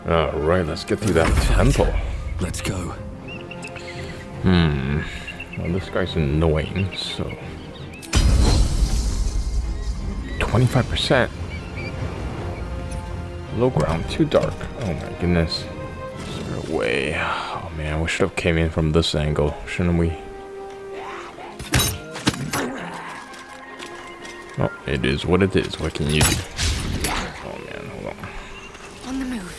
Alright, let's get through that temple. Let's go. Well, this guy's annoying, so... 25%? Low ground, too dark. Oh my goodness. Is there a way? Oh man, we should have came in from this angle, shouldn't we? Oh, it is what it is. What can you do? Oh man, hold on. On the move.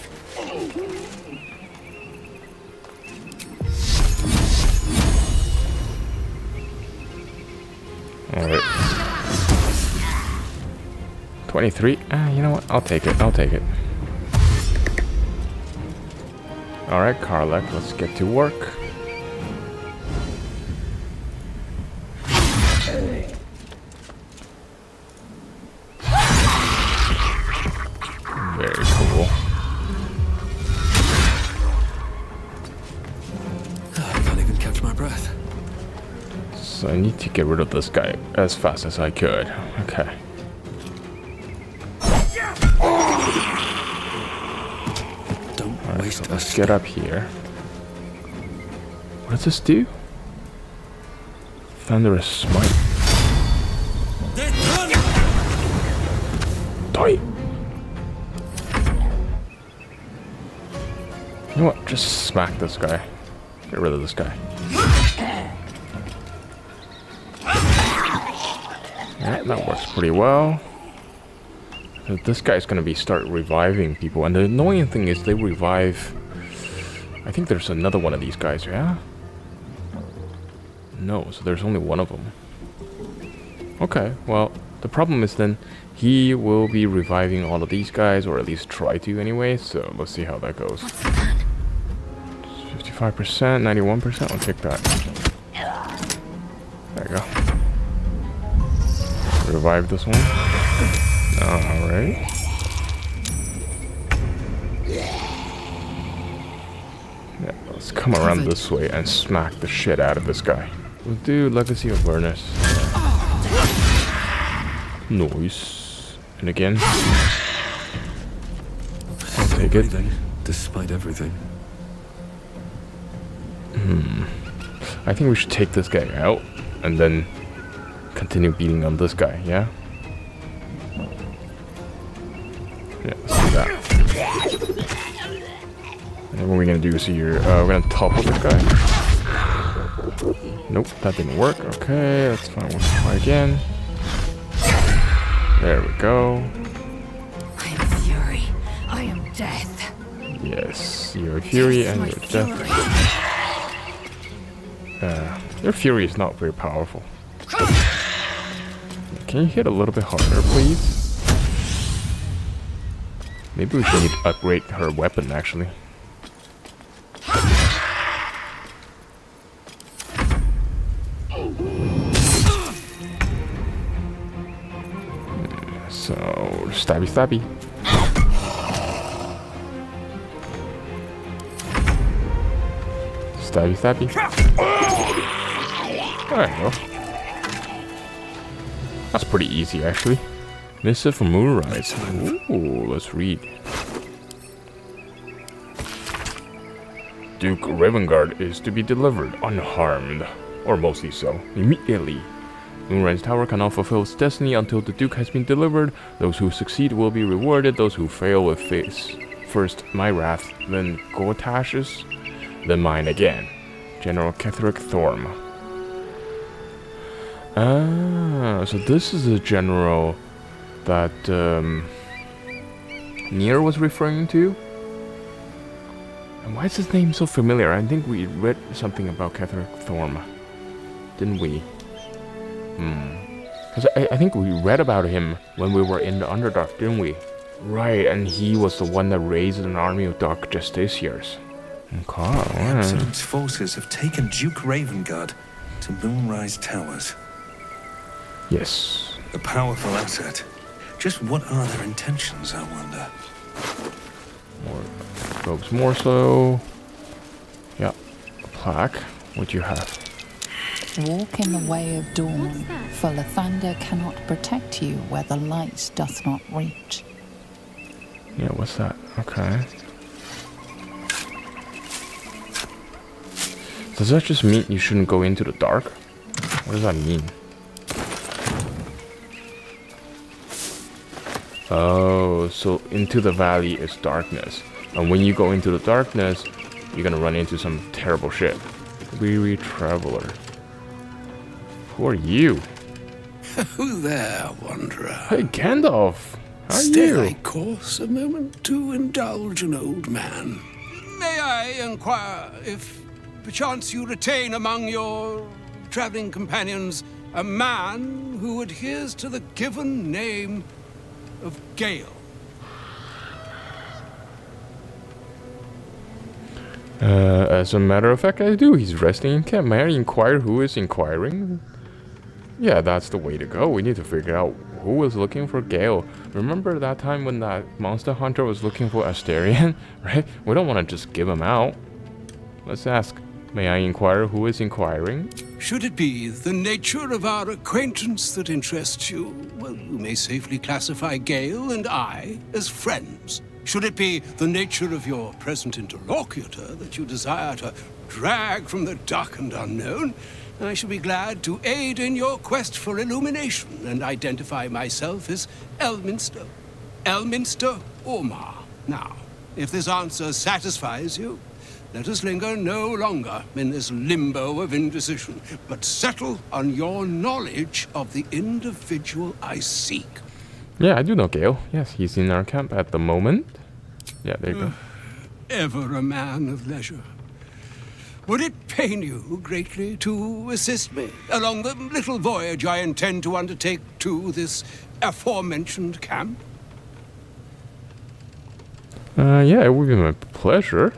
Alright. 23? You know what? I'll take it. I'll take it. Alright, Karlek, let's get to work. Very cool. I can't even catch my breath. So I need to get rid of this guy as fast as I could. Okay. Don't waste So let's get up here. What does this do? Thunderous smite. Die! You know what? Just smack this guy. Get rid of this guy. Alright, that works pretty well. So this guy's gonna start reviving people, and the annoying thing is they revive. I think there's another one of these guys, yeah? No, so there's only one of them. Okay, well, the problem is then he will be reviving all of these guys, or at least try to anyway, so let's see how that goes. 55%, 91%, I'll take that. There you go. Revive this one. Alright. Yeah, let's come around this way and smack the shit out of this guy. We'll do Legacy of Vernus. Noise. And again. I'll take it. Despite everything. I think we should take this guy out and then continue beating on this guy, yeah? Yeah, let's do that. And what we're gonna do is here, we're gonna topple this guy. Nope, that didn't work. Okay, that's fine. We'll try again. There we go. I am fury. I am death. Yes, you're Fury and you're Death. Your Fury is not very powerful. Can you hit a little bit harder, please? Maybe we should need to upgrade her weapon, actually. So, stabby stabby. Stabby stabby. There you go. That's pretty easy, actually. Missive from Moonrise. Ooh, let's read. Duke Ravengard is to be delivered unharmed, or mostly so, immediately. Moonrise Tower cannot fulfill its destiny until the Duke has been delivered. Those who succeed will be rewarded, those who fail will face first my wrath, then Gortash's, then mine again. General Ketheric Thorm. Ah, so this is the general that Nier was referring to? And why is his name so familiar? I think we read something about Ketheric Thorm, didn't we? Because I think we read about him when we were in the Underdark, didn't we? Right, and he was the one that raised an army of Dark Justiciars. Okay, The Absolute's forces have taken Duke Ravengard to Moonrise Towers. Yes. A powerful asset. Just what are their intentions, I wonder? More Rogues more so. Yeah. A plaque. What do you have? Walk in the way of dawn, for Lathander cannot protect you where the light doth not reach. Yeah, what's that? Okay. Does that just mean you shouldn't go into the dark? What does that mean? Oh, so into the valley is darkness. And when you go into the darkness, you're gonna run into some terrible shit. Weary traveler. Who are you? Who there, wanderer? Hey, Gandalf! How are Stay you? thy course a moment to indulge an old man. May I inquire if perchance you retain among your traveling companions a man who adheres to the given name of Gale? As a matter of fact, I do. He's resting in camp. May I inquire who is inquiring? Yeah, that's the way to go. We need to figure out who was looking for Gale. Remember that time when that monster hunter was looking for Asterion? Right? We don't want to just give him out. Let's ask. May I inquire who is inquiring? Should it be the nature of our acquaintance that interests you, well, you may safely classify Gale and I as friends. Should it be the nature of your present interlocutor that you desire to drag from the dark and unknown, I shall be glad to aid in your quest for illumination and identify myself as Elminster. Elminster Ormar. Now, if this answer satisfies you, let us linger no longer in this limbo of indecision, but settle on your knowledge of the individual I seek. Yeah, I do know Gale. Yes, he's in our camp at the moment. Yeah, there you go. Ever a man of leisure. Would it pain you greatly to assist me along the little voyage I intend to undertake to this aforementioned camp? Yeah, it would be my pleasure.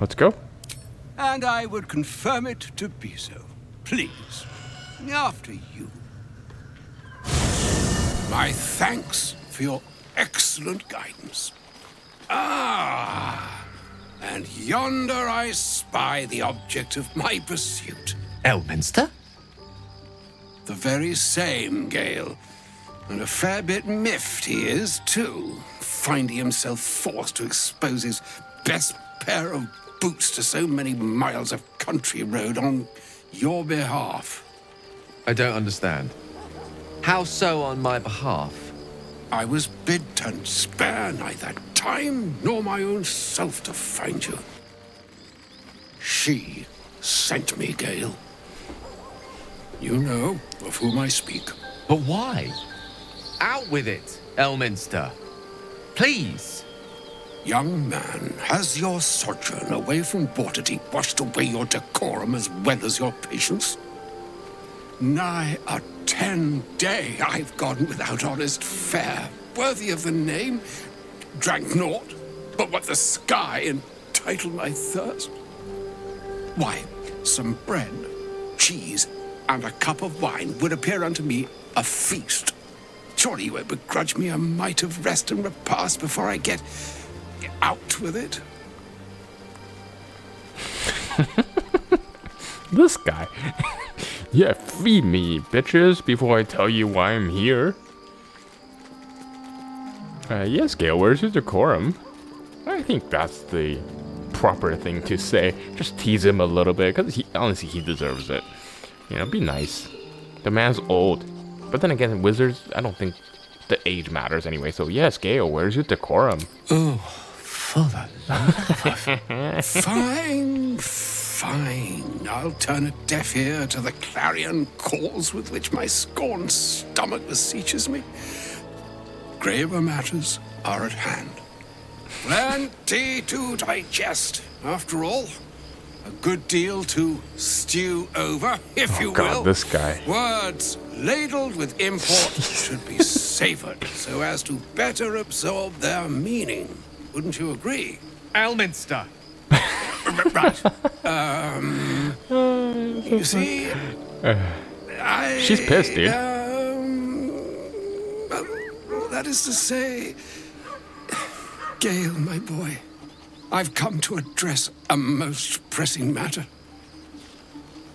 Let's go. And I would confirm it to be so. Please, after you. My thanks for your excellent guidance. Ah, and yonder I spy the object of my pursuit. Elminster? The very same, Gale. And a fair bit miffed he is, too, finding himself forced to expose his best pair of boots to so many miles of country road on your behalf. I don't understand. How so on my behalf? I was bid to spare neither time nor my own self to find you. She sent me, Gale. You know of whom I speak. But why? Out with it, Elminster. Please. Young man, has your sojourn away from Waterdeep washed away your decorum as well as your patience? Nigh a 10-day I've gone without honest fare, worthy of the name, drank naught but what the sky entitled my thirst. Why, some bread, cheese, and a cup of wine would appear unto me a feast. Surely you won't begrudge me a mite of rest and repast before I get out with it? This guy. Yeah, feed me, bitches, before I tell you why I'm here. Yes, Gale, where's your decorum? I think that's the proper thing to say. Just tease him a little bit, because honestly, he deserves it. You know, be nice. The man's old. But then again, wizards, I don't think the age matters anyway. So yes, Gale, where's your decorum? Oh, for the love of... Fine, fine. I'll turn a deaf ear to the clarion calls with which my scorned stomach beseeches me. Graver matters are at hand. Plenty to digest, after all. A good deal to stew over, if you will. This guy. Words ladled with import should be savored so as to better absorb their meaning. Wouldn't you agree? Elminster. Right. You see, She's pissed, dude. That is to say, Gale, my boy, I've come to address a most pressing matter.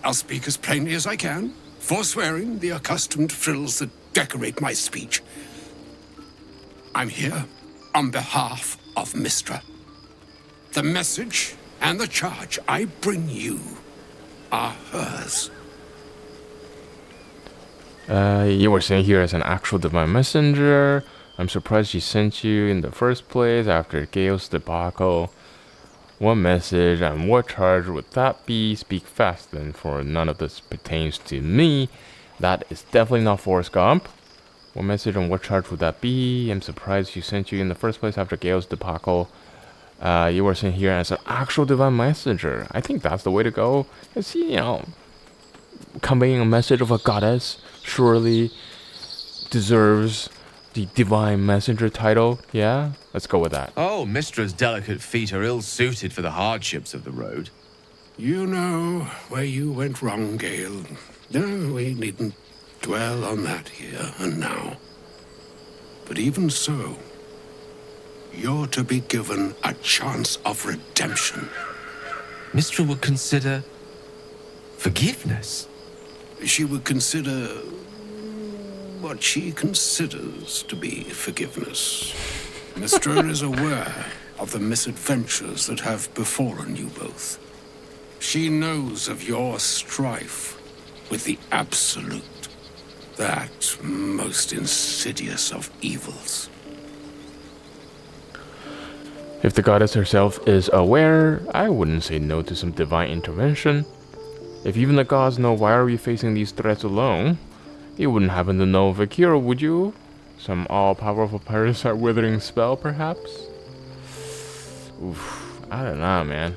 I'll speak as plainly as I can, forswearing the accustomed frills that decorate my speech. I'm here on behalf of Mistra. The message and the charge I bring you are hers. You were sent here as an actual divine messenger. I'm surprised she sent you in the first place after Gale's debacle. What message and what charge would that be? Speak fast then, for none of this pertains to me. That is definitely not Forrest Gump. What message and what charge would that be? I'm surprised she sent you in the first place after Gale's debacle. You were sent here as an actual divine messenger. I think that's the way to go. It's, you know, conveying a message of a goddess surely deserves the divine messenger title. Yeah, let's go with that. Oh, Mistra's delicate feet are ill-suited for the hardships of the road. You know where you went wrong, Gale. No, we needn't dwell on that here and now. But even so, you're to be given a chance of redemption. Mistra would consider forgiveness. She would consider what she considers to be forgiveness. Mistra is aware of the misadventures that have befallen you both. She knows of your strife with the Absolute, that most insidious of evils. If the goddess herself is aware, I wouldn't say no to some divine intervention. If even the gods know, why are we facing these threats alone? You wouldn't happen to know of a cure, would you? Some all-powerful parasite withering spell, perhaps? Oof, I don't know, man.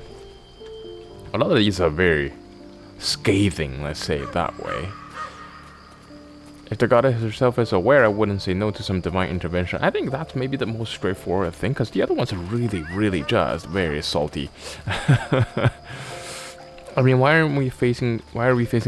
A lot of these are very scathing, let's say it that way. If the goddess herself is aware, I wouldn't say no to some divine intervention. I think that's maybe the most straightforward thing, because the other ones are really just very salty. I mean, why are we facing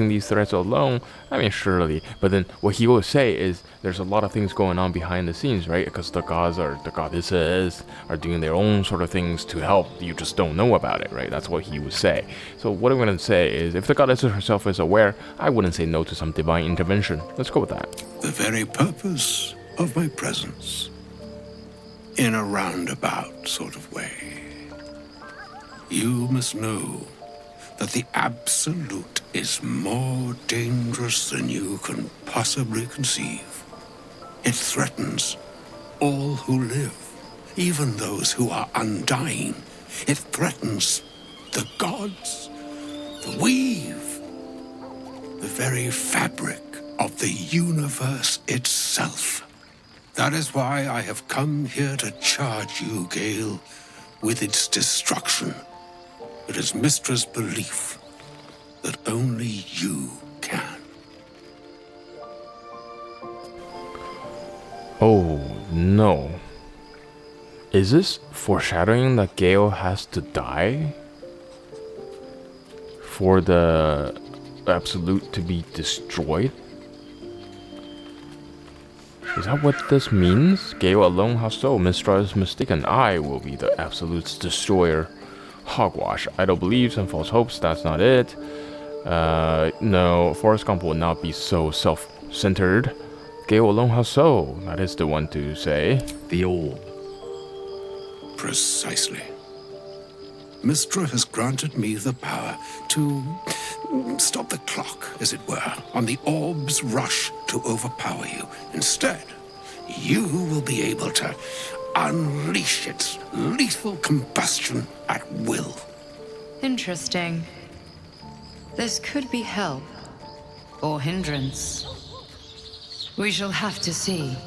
these threats alone? I mean, surely, but then what he will say is there's a lot of things going on behind the scenes, right? Because the gods or the goddesses are doing their own sort of things to help. You just don't know about it, right? That's what he would say. So what I'm gonna say is, if the goddess herself is aware, I wouldn't say no to some divine intervention. Let's go with that. The very purpose of my presence, in a roundabout sort of way. You must know that the Absolute is more dangerous than you can possibly conceive. It threatens all who live, even those who are undying. It threatens the gods, the weave, the very fabric of the universe itself. That is why I have come here to charge you, Gale, with its destruction. It is Mistra's belief that only you can. Oh no. Is this foreshadowing that Gale has to die? For the Absolute to be destroyed? Is that what this means? Gale alone, how so? Mistra is mistaken. I will be the Absolute's destroyer. Hogwash. Idle beliefs and false hopes, that's not it. No, Forrest Gump will not be so self-centered. Gale alone, how so? That is the one to say. The orb. Precisely. Mistra has granted me the power to stop the clock, as it were, on the orb's rush to overpower you. Instead, you will be able to unleash its lethal combustion at will. Interesting. This could be help or hindrance. We shall have to see.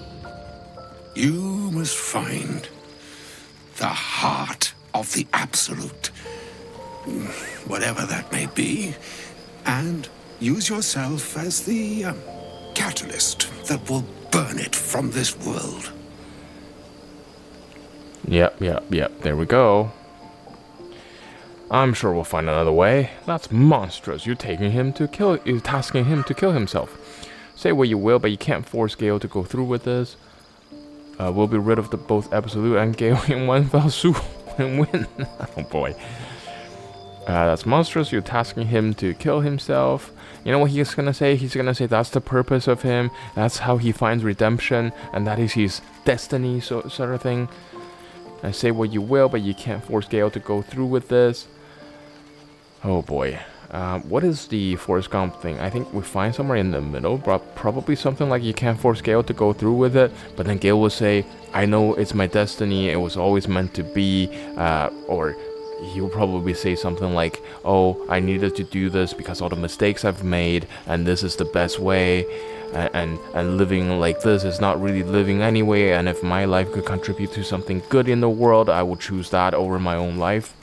You must find the heart of the Absolute, whatever that may be, and use yourself as the catalyst that will burn it from this world. Yep, there we go. I'm sure we'll find another way. That's monstrous. You're tasking him to kill himself. Say what you will, but you can't force Gale to go through with this. We'll be rid of both Absolute and Gale in one fell swoop and win. Oh boy. That's monstrous. You're tasking him to kill himself. You know what he's gonna say? He's gonna say that's the purpose of him. That's how he finds redemption, and that is his destiny, sort of thing. And say what you will, but you can't force Gale to go through with this. Oh boy. What is the Forrest Gump thing? I think we find somewhere in the middle, but probably something like you can't force Gale to go through with it. But then Gale will say, I know it's my destiny, it was always meant to be, or he will probably say something like, oh, I needed to do this because all the mistakes I've made, and this is the best way, and living like this is not really living anyway, and if my life could contribute to something good in the world, I would choose that over my own life.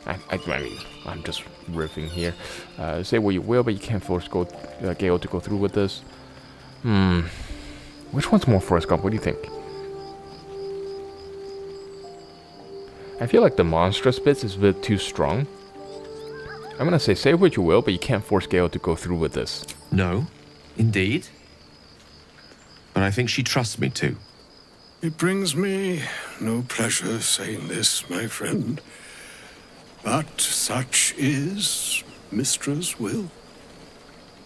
I mean, I'm just riffing here. Say what you will, but you can't force Gale to go through with this. Which one's more Forrest Gump? What do you think? I feel like the monstrous bits is a bit too strong. I'm gonna say what you will, but you can't force Gale to go through with this. No, indeed. But I think she trusts me too. It brings me no pleasure saying this, my friend. But such is Mistra's will.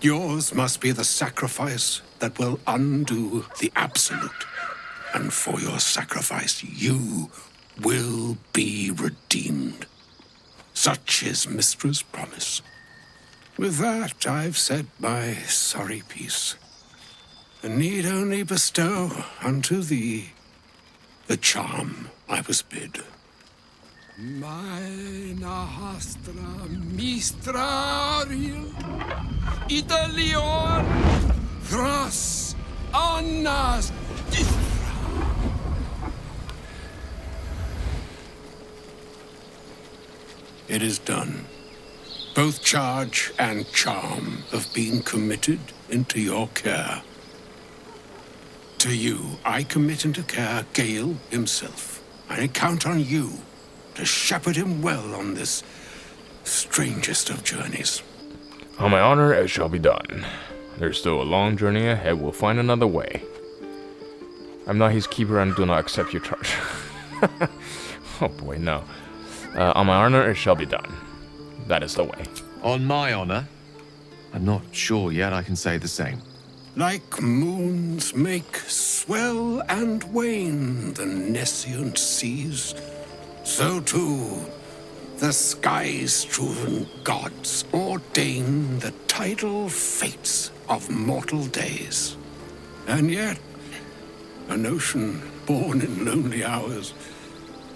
Yours must be the sacrifice that will undo the absolute. And for your sacrifice, you will be redeemed. Such is Mistra's promise. With that, I've said my sorry piece, and need only bestow unto thee the charm I was bid. Meine hastra mistrariel Italion thras annas distra. It is done. Both charge and charm have been committed into your care. To you, I commit into care Gale himself. I count on you to shepherd him well on this strangest of journeys. On my honor, it shall be done. There's still a long journey ahead, we'll find another way. I'm not his keeper and do not accept your charge. Oh boy, no. On my honor, it shall be done. That is the way. On my honor, I'm not sure yet I can say the same. Like moons make swell and wane the nescient seas, so too the sky-strewn gods ordain the tidal fates of mortal days. And yet, an ocean born in lonely hours,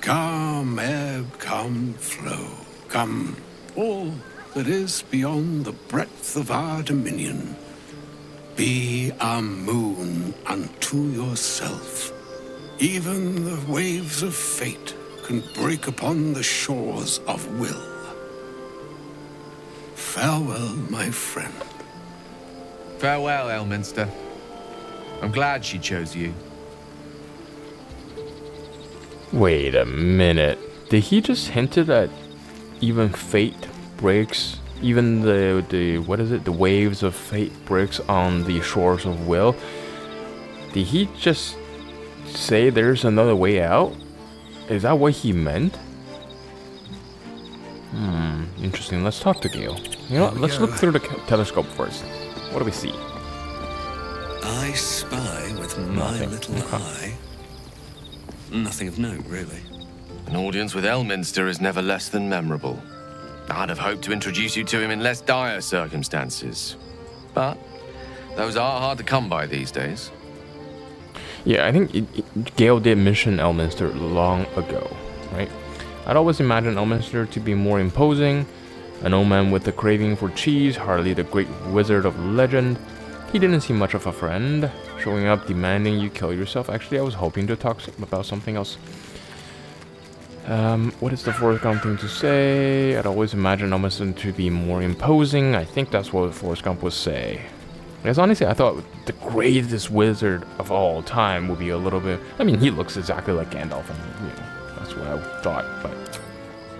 come ebb, come flow, come all that is beyond the breadth of our dominion. Be a moon unto yourself. Even the waves of fate can break upon the shores of will. Farewell, my friend. Farewell, Elminster. I'm glad she chose you. Wait a minute. Did he just hint that even fate breaks, even the what is it? The waves of fate breaks on the shores of will? Did he just say there's another way out? Is that what he meant? Interesting. Let's talk to Gale. You know what? Let's look through the telescope first. What do we see? I spy with my Nothing. little Okay. eye. Nothing of note, really. An audience with Elminster is never less than memorable. I'd have hoped to introduce you to him in less dire circumstances. But those are hard to come by these days. Yeah, I think Gale did mention Elminster long ago, right? I'd always imagined Elminster to be more imposing, an old man with a craving for cheese, hardly the great wizard of legend. He didn't seem much of a friend, showing up demanding you kill yourself. Actually, I was hoping to talk about something else. What is the Forrest Gump thing to say? I'd always imagined Elminster to be more imposing. I think that's what Forrest Gump would say. Because honestly, I thought the greatest wizard of all time would be a little bit... I mean, he looks exactly like Gandalf, and that's what I thought, but...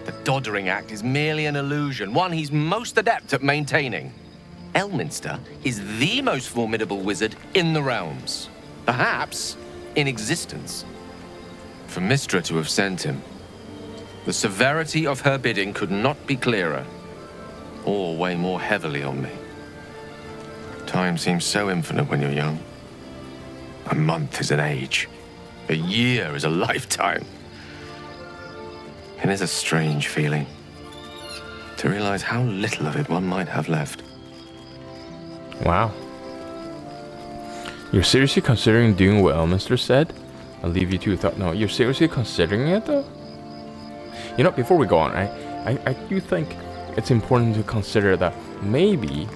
The Doddering Act is merely an illusion, one he's most adept at maintaining. Elminster is the most formidable wizard in the realms. Perhaps in existence. For Mystra to have sent him, the severity of her bidding could not be clearer, or weigh more heavily on me. Time seems so infinite when you're young. A month is an age. A year is a lifetime. It is a strange feeling To realize how little of it one might have left. Wow. You're seriously considering doing what Elminster said? I'll leave you to thought. No, you're seriously considering it though? You know, before we go on, I do think it's important to consider that maybe,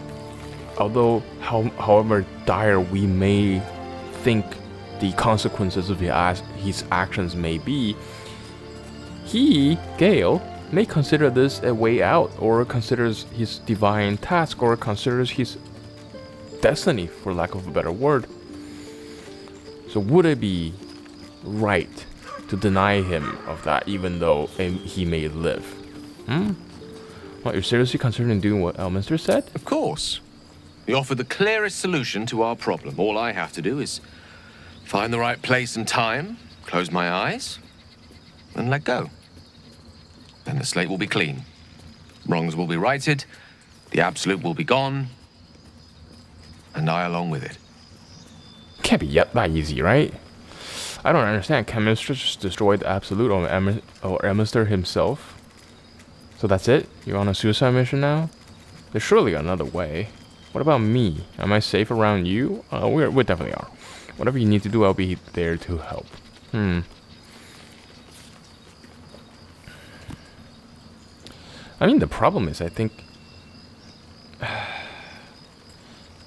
although however dire we may think the consequences of his actions may be, he, Gale, may consider this a way out, or considers his divine task, or considers his destiny, for lack of a better word. So would it be right to deny him of that, even though he may live? What, you're seriously considering doing what Elminster said? Of course. We offer the clearest solution to our problem. All I have to do is find the right place and time, close my eyes, and let go. Then the slate will be clean. Wrongs will be righted, the absolute will be gone, and I along with it. Can't be yet that easy, right? I don't understand. Can Mistress just destroy the absolute or Elminster himself? So that's it? You're on a suicide mission now? There's surely another way. What about me? Am I safe around you? We definitely are. Whatever you need to do, I'll be there to help. I mean, the problem is, I think...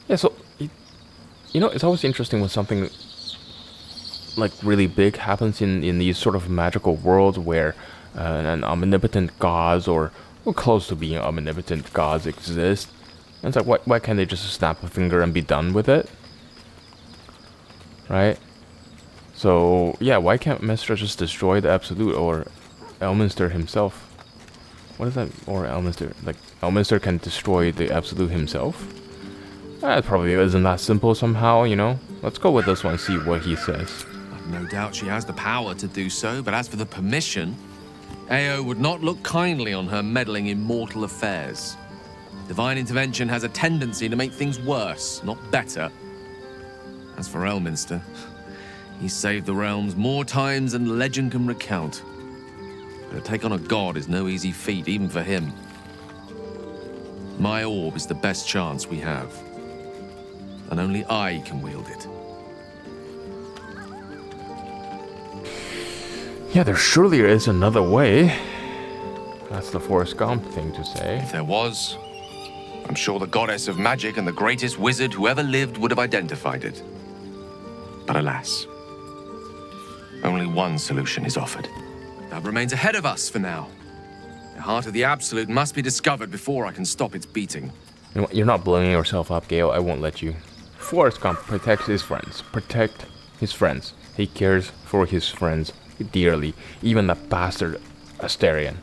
yeah, so... You know, it's always interesting when something... like, really big happens in these sort of magical worlds where an omnipotent gods or close to being omnipotent gods exist. And it's like, why can't they just snap a finger and be done with it? Right? So, yeah, why can't Mistress just destroy the Absolute or Elminster himself? What is that? Or Elminster? Like, Elminster can destroy the Absolute himself? That probably isn't that simple somehow, you know? Let's go with this one, see what he says. I've no doubt she has the power to do so, but as for the permission, Ao would not look kindly on her meddling in mortal affairs. Divine intervention has a tendency to make things worse, not better. As for Elminster, he's saved the realms more times than legend can recount. But to take on a god is no easy feat, even for him. My orb is the best chance we have. And only I can wield it. Yeah, there surely is another way. That's the Forrest Gump thing to say. If there was, I'm sure the goddess of magic and the greatest wizard who ever lived would have identified it. But alas, only one solution is offered. That remains ahead of us for now. The heart of the Absolute must be discovered before I can stop its beating. You know what? You're not blowing yourself up, Gale. I won't let you. Forrest Gump protects his friends. Protect his friends. He cares for his friends dearly. Even that bastard Asterion.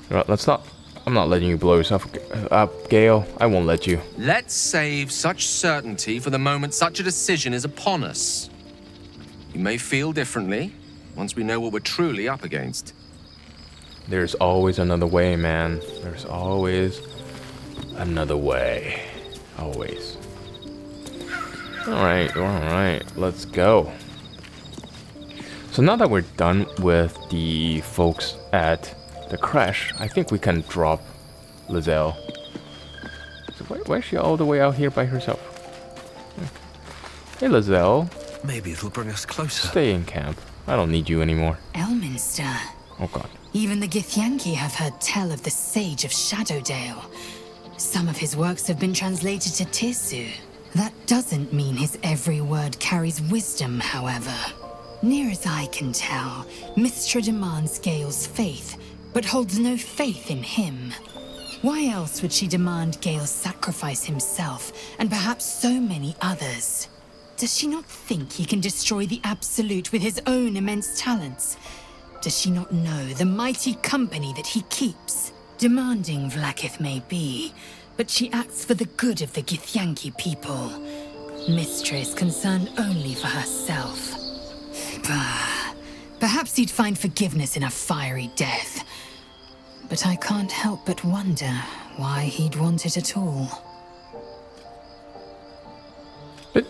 You know, let's not... I'm not letting you blow yourself up, Gale. I won't let you. Let's save such certainty for the moment such a decision is upon us. You may feel differently once we know what we're truly up against. There's always another way, man. There's always another way. Always. Alright. Let's go. So now that we're done with the folks at the crash, I think we can drop Lizelle. So why is she all the way out here by herself? Hey, Lizelle. Maybe it'll bring us closer. Stay in camp. I don't need you anymore. Elminster. Oh god. Even the Githyanki have heard tell of the Sage of Shadowdale. Some of his works have been translated to Tirsu. That doesn't mean his every word carries wisdom, however. Near as I can tell, Mystra demands Gale's faith, but holds no faith in him. Why else would she demand Gale sacrifice himself, and perhaps so many others? Does she not think he can destroy the Absolute with his own immense talents? Does she not know the mighty company that he keeps? Demanding Vlaakith may be, but she acts for the good of the Githyanki people. Mystra is concerned only for herself. Bah. Perhaps he'd find forgiveness in a fiery death. But I can't help but wonder why he'd want it at all. But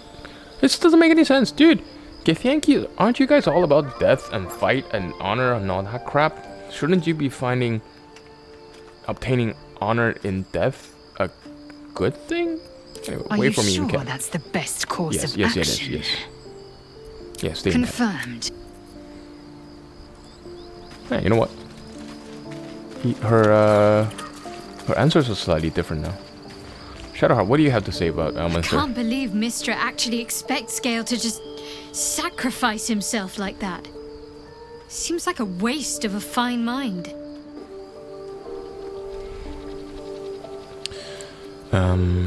this doesn't make any sense, dude. Githyanki, aren't you guys all about death and fight and honor and all that crap? Shouldn't you be finding obtaining honor in death a good thing? Anyway, Are wait you for me, sure you can. that's the best course Yes, of yes, action? yes, yes. Yes, stay in touch. Confirmed. Hey, you know what? Her answers are slightly different now. Shadowheart, what do you have to say about I Elminster? can't believe Mistra actually expects Gale to just sacrifice himself like that. Seems like a waste of a fine mind.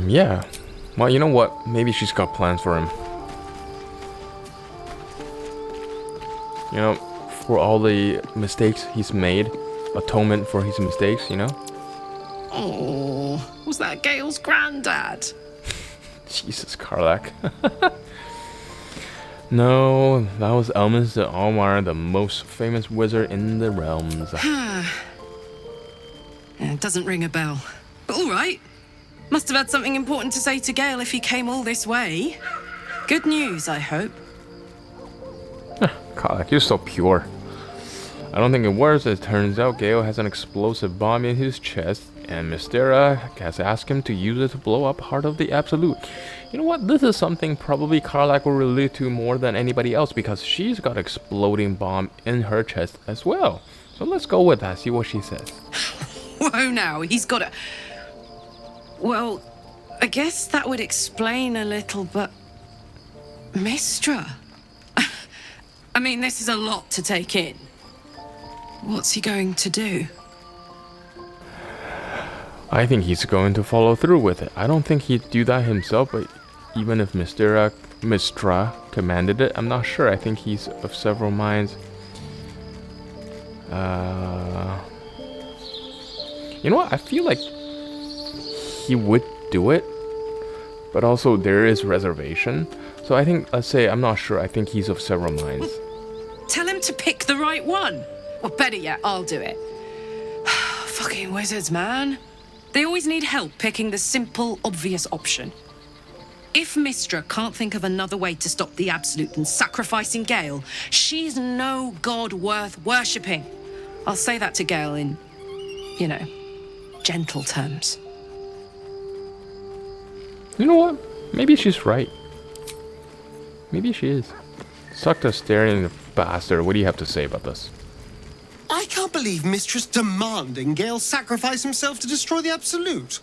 Yeah. Well, you know what? Maybe she's got plans for him. You know, for all the mistakes he's made, atonement for his mistakes, you know? Oh, was that Gale's granddad? Jesus, Karlach. No, that was Elminster Almar, the most famous wizard in the realms. It doesn't ring a bell. But all right. Must have had something important to say to Gale if he came all this way. Good news, I hope. Karlach, you're so pure. I don't think it works. It turns out Gale has an explosive bomb in his chest, and Mystera has asked him to use it to blow up Heart of the Absolute. You know what? This is something probably Karlach will relate to more than anybody else, because she's got exploding bomb in her chest as well. So let's go with that, see what she says. Whoa now, he's got a... Well, I guess that would explain a little, but... Mystra? I mean, this is a lot to take in. What's he going to do? I think he's going to follow through with it. I don't think he'd do that himself, but even if Mystra commanded it, I'm not sure. I think he's of several minds. You know what? I feel like he would do it, but also there is reservation. So I think, let's say, I'm not sure. I think he's of several minds. Tell him to pick the right one. Or better yet, I'll do it. Fucking wizards, man. They always need help picking the simple, obvious option. If Mystra can't think of another way to stop the Absolute than sacrificing Gale, she's no god worth worshipping. I'll say that to Gale in, you know, gentle terms. You know what? Maybe she's right. Maybe she is. Sucked a staring bastard. What do you have to say about this? I can't believe Mistress demanding Gale sacrifice himself to destroy the Absolute.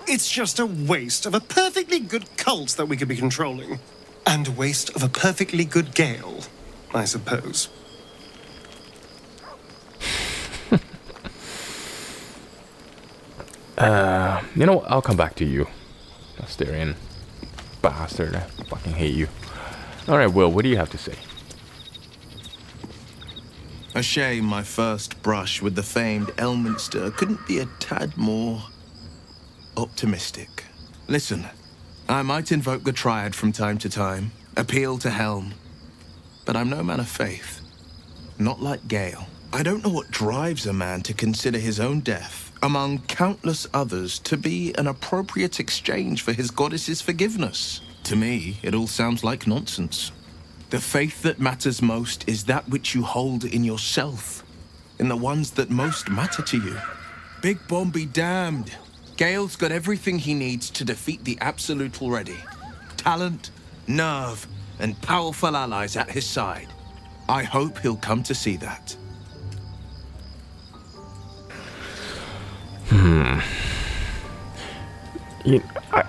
It's just a waste of a perfectly good cult that we could be controlling. And a waste of a perfectly good Gale, I suppose. You know what? I'll come back to you. Asterian bastard. I fucking hate you. Alright, Will, what do you have to say? A shame my first brush with the famed Elminster couldn't be a tad more optimistic. Listen, I might invoke the Triad from time to time, appeal to Helm, but I'm no man of faith. Not like Gale. I don't know what drives a man to consider his own death, among countless others, to be an appropriate exchange for his goddess's forgiveness. To me, it all sounds like nonsense. The faith that matters most is that which you hold in yourself, in the ones that most matter to you. Big Bomb be damned. Gale's got everything he needs to defeat the Absolute already. Talent, nerve, and powerful allies at his side. I hope he'll come to see that.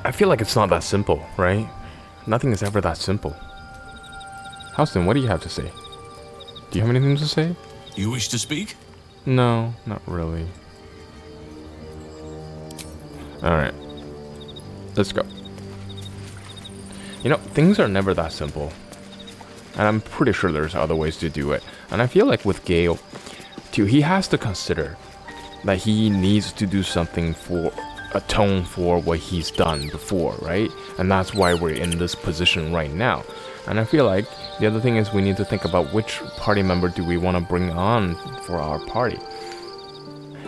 I feel like it's not that simple, right? Nothing is ever that simple. Houston, what do you have to say? Do you have anything to say? You wish to speak? No, not really. Alright. Let's go. You know, things are never that simple. And I'm pretty sure there's other ways to do it. And I feel like with Gale, too, he has to consider that he needs to do something for atone for what he's done before, right? And that's why we're in this position right now. And I feel like the other thing is we need to think about which party member do we want to bring on for our party.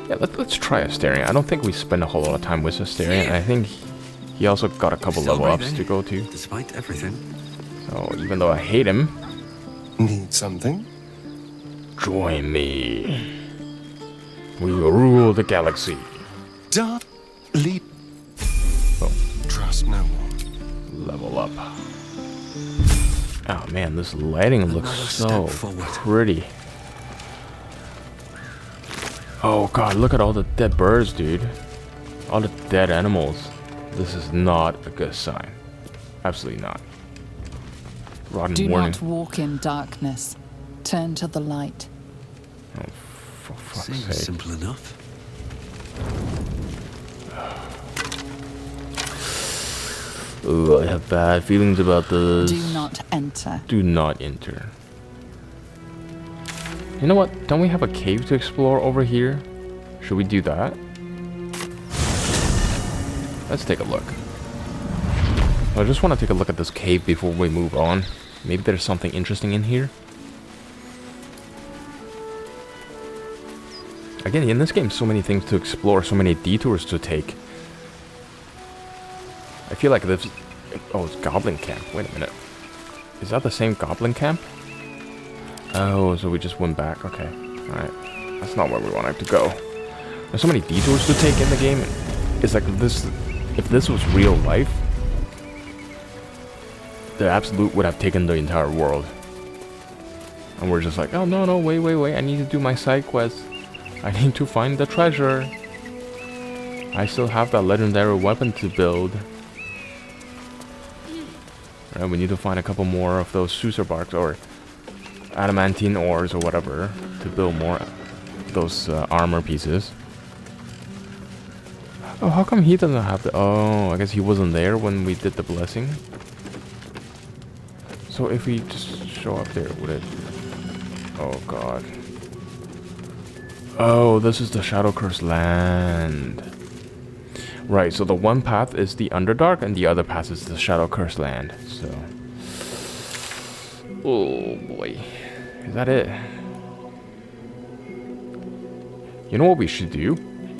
Yeah, let's try Asterion. I don't think we spend a whole lot of time with Asterion. I think he also got a couple level ups to go to. Despite everything. So even though I hate him, Need something? join me. We will rule the galaxy. dark lead. Boom. Trust no one. Level up. Oh man, this lighting looks so pretty. Oh god, look at all the dead birds, dude. All the dead animals. This is not a good sign. Absolutely not. Rotten Do warning. not walk in darkness. Turn to the light. Oh, for fuck's Seems sake. simple enough. Ooh, I have bad feelings about this. Do not enter. Do not enter. You know what? Don't we have a cave to explore over here? Should we do that? Let's take a look. I just want to take a look at this cave before we move on. Maybe there's something interesting in here. Again, in this game, so many things to explore, so many detours to take. I feel like this... Oh, it's Goblin Camp. Wait a minute. Is that the same Goblin Camp? Oh, so we just went back. Okay. Alright. That's not where we wanted to go. There's so many detours to take in the game. It's like this... If this was real life, the Absolute would have taken the entire world. And we're just like, oh, no, wait. I need to do my side quest. I need to find the treasure. I still have that legendary weapon to build. Right, we need to find a couple more of those Suser barks or adamantine ores or whatever to build more of those armor pieces. Oh, how come he doesn't have the... Oh, I guess he wasn't there when we did the blessing. So if we just show up there, would it... Oh, God. Oh, this is the Shadow Curse land. Right, so the one path is the Underdark and the other path is the Shadow Curse land. So... Oh, boy. Is that it? You know what we should do?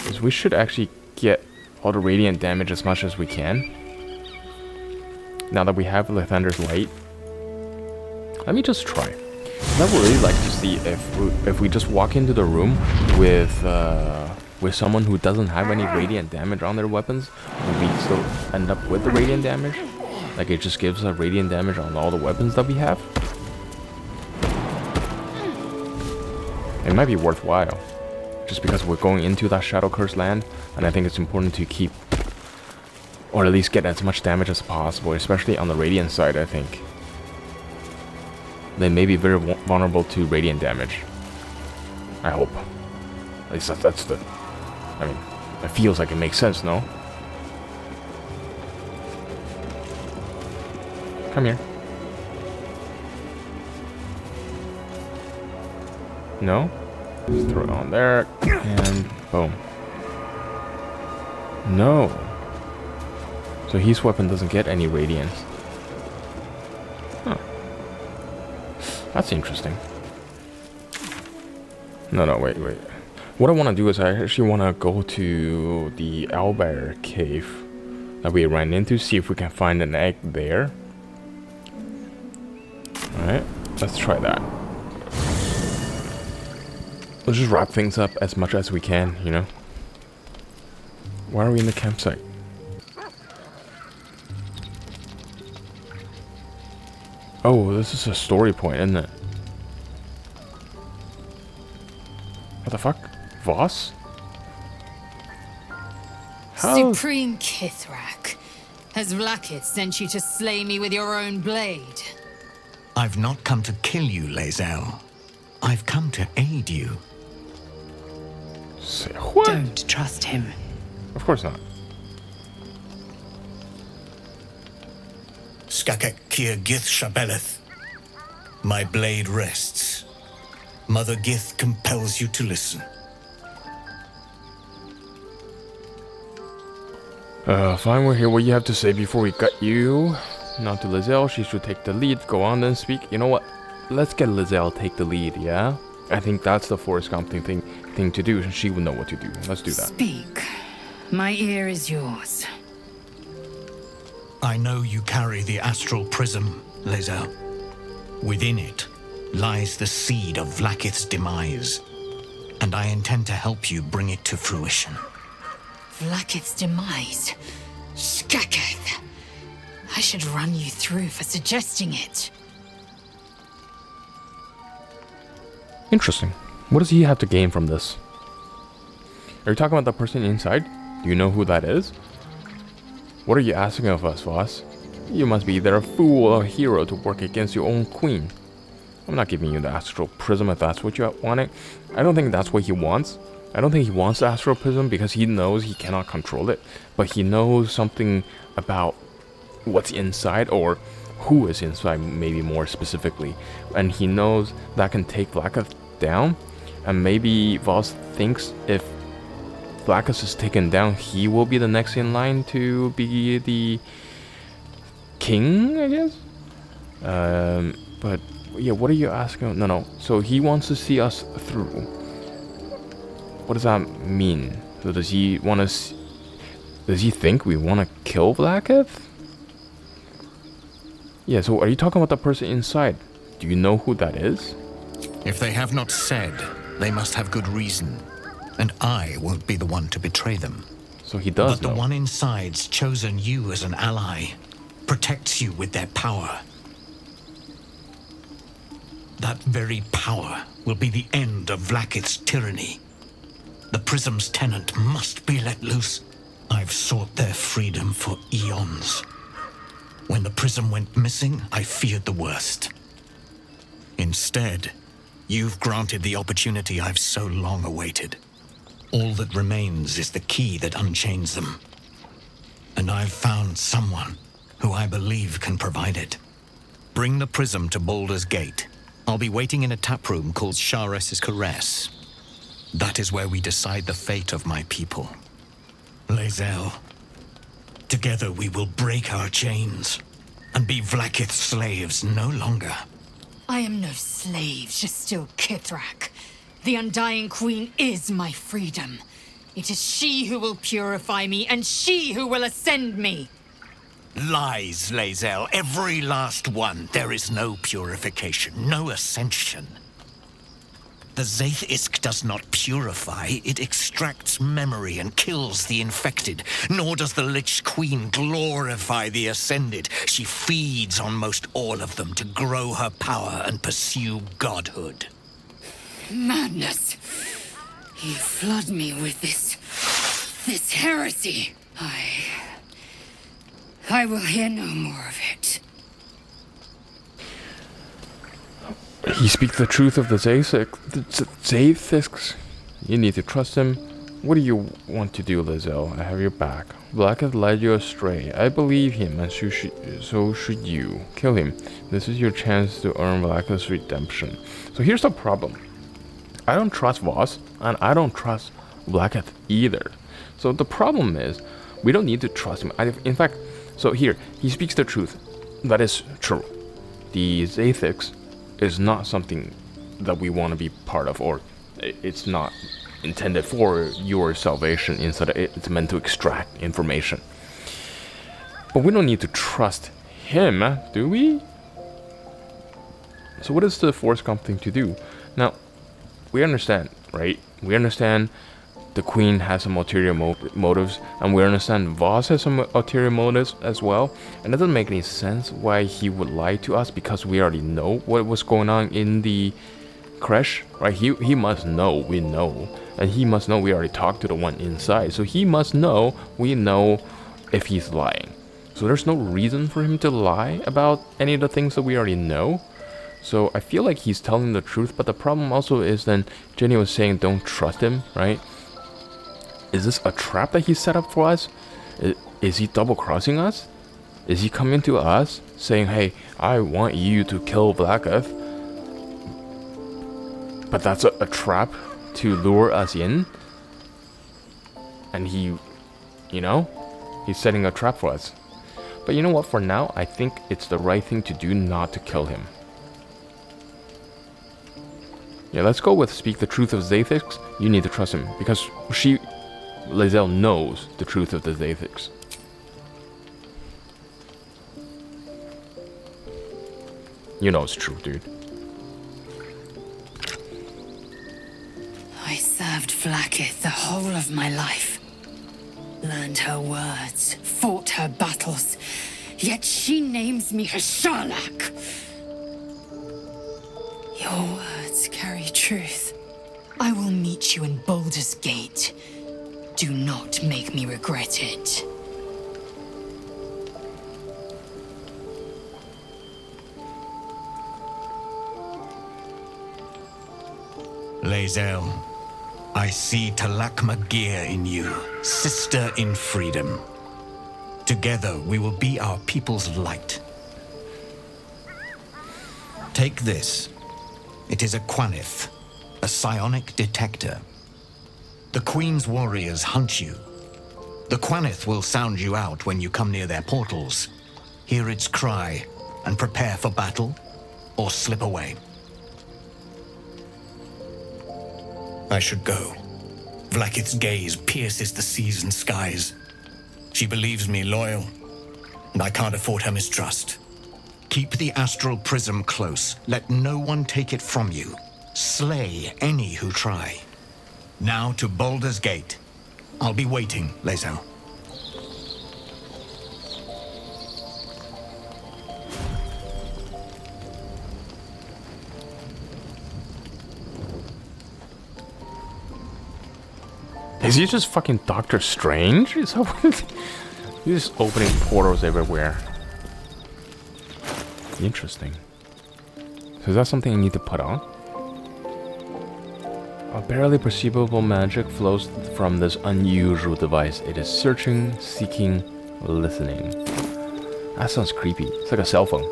Is we should actually get all the radiant damage as much as we can. Now that we have Lathander's Light. Let me just try. I would really like to see if we just walk into the room with someone who doesn't have any radiant damage on their weapons, will we still end up with the radiant damage? Like it just gives us radiant damage on all the weapons that we have? It might be worthwhile. Just because we're going into that Shadow Curse land, and I think it's important to keep, or at least get as much damage as possible, especially on the radiant side, I think. They may be very vulnerable to radiant damage. I hope. At least that's the... I mean, it feels like it makes sense, no? Come here. No? Just throw it on there, and boom. No. So his weapon doesn't get any radiance. Huh. That's interesting. No, wait. What I want to do is I actually want to go to the owlbear cave that we ran into, see if we can find an egg there. Alright, let's try that. Let's just wrap things up as much as we can, you know? Why are we in the campsite? Oh, this is a story point, isn't it? What the fuck? Voss? How? Supreme Kithrak, has Vlakith sent you to slay me with your own blade? I've not come to kill you, Lae'zel. I've come to aid you. Say what? Don't trust him. Of course not. Skakek Kir Gith Shabeleth. My blade rests. Mother Gith compels you to listen. Fine, we'll hear what you have to say before we gut you. Now to Lae'zel, she should take the lead. Go on then, speak. You know what? Let's get Lae'zel take the lead, yeah? I think that's the Forrest Gump thing to do. She would know what to do. Let's do that. Speak. My ear is yours. I know you carry the astral prism, Lae'zel. Within it lies the seed of Vlakith's demise, and I intend to help you bring it to fruition. Vlaakith's demise. Skaketh. I should run you through for suggesting it. Interesting. What does he have to gain from this? Are you talking about the person inside? Do you know who that is? What are you asking of us, Voss? You must be either a fool or a hero to work against your own queen. I'm not giving you the astral prism if that's what you wanted. I don't think that's what he wants. I don't think he wants the astral prism because he knows he cannot control it. But he knows something about what's inside, or who is inside, maybe more specifically. And he knows that can take Vlaakith down. And maybe Voss thinks if Vlaakith is taken down, he will be the next in line to be the king, I guess? But yeah, what are you asking? No. So he wants to see us through. What does that mean? So does he want to? Does he think we want to kill Vlaakith? Yeah. So are you talking about the person inside? Do you know who that is? If they have not said, they must have good reason, and I won't be the one to betray them. So he does know. But the one inside's chosen you as an ally, protects you with their power. That very power will be the end of Vlaakith's tyranny. The Prism's tenant must be let loose. I've sought their freedom for eons. When the Prism went missing, I feared the worst. Instead, you've granted the opportunity I've so long awaited. All that remains is the key that unchains them. And I've found someone who I believe can provide it. Bring the Prism to Baldur's Gate. I'll be waiting in a taproom called Shares's Caress. That is where we decide the fate of my people. Lae'zel, together we will break our chains and be Vlaakith's slaves no longer. I am no slave, just still Kithrak. The Undying Queen is my freedom. It is she who will purify me, and she who will ascend me. Lies, Lae'zel, every last one. There is no purification, no ascension. The Zaith-Isk does not purify, it extracts memory and kills the infected. Nor does the Lich Queen glorify the ascended. She feeds on most all of them to grow her power and pursue godhood. Madness! You flood me with this heresy. I will hear no more of it. He speaks the truth of the Zaithisks. You need to trust him. What do you want to do, Lae'zel? I have your back. Vlaakith led you astray. I believe him, and so should you. Kill him. This is your chance to earn Vlaakith's redemption. So here's the problem. I don't trust Voss, and I don't trust Vlaakith either. So the problem is, we don't need to trust him. In fact, so here, he speaks the truth. That is true. The Zaithics is not something that we want to be part of, or it's not intended for your salvation. Instead, it's meant to extract information. But we don't need to trust him, do we? So what is the Forrest Gump thing to do? Now, we understand, right? We understand the Queen has some ulterior motives, and we understand Voss has some ulterior motives as well. And it doesn't make any sense why he would lie to us, because we already know what was going on in the creche, right? He must know we know, and he must know we already talked to the one inside. So he must know we know if he's lying. So there's no reason for him to lie about any of the things that we already know. So I feel like he's telling the truth, but the problem also is then Jenny was saying don't trust him, right? Is this a trap that he set up for us? Is he double-crossing us? Is he coming to us saying, hey, I want you to kill Vlaakith? But that's a trap to lure us in? And he, he's setting a trap for us. But you know what, for now, I think it's the right thing to do not to kill him. Yeah, let's go with speak the truth of Zaithics. You need to trust him, because Lae'zel knows the truth of the Zaithics. You know it's true, dude. I served Vlaakith the whole of my life. Learned her words, fought her battles, yet she names me her Sherlock. Your words carry truth. I will meet you in Baldur's Gate. Do not make me regret it. Lae'zel, I see Talak Magir in you, sister in freedom. Together we will be our people's light. Take this. It is a Quanith, a psionic detector. The Queen's warriors hunt you. The Quanith will sound you out when you come near their portals. Hear its cry and prepare for battle, or slip away. I should go. Vlakith's gaze pierces the seas and skies. She believes me loyal, and I can't afford her mistrust. Keep the astral prism close. Let no one take it from you. Slay any who try. Now to Baldur's Gate. I'll be waiting, Lae'zel. Is he just fucking Doctor Strange? Is that he's just opening portals everywhere. Interesting. So is that something I need to put on? A barely perceivable magic flows from this unusual device. It is searching, seeking, listening. That sounds creepy. It's like a cell phone.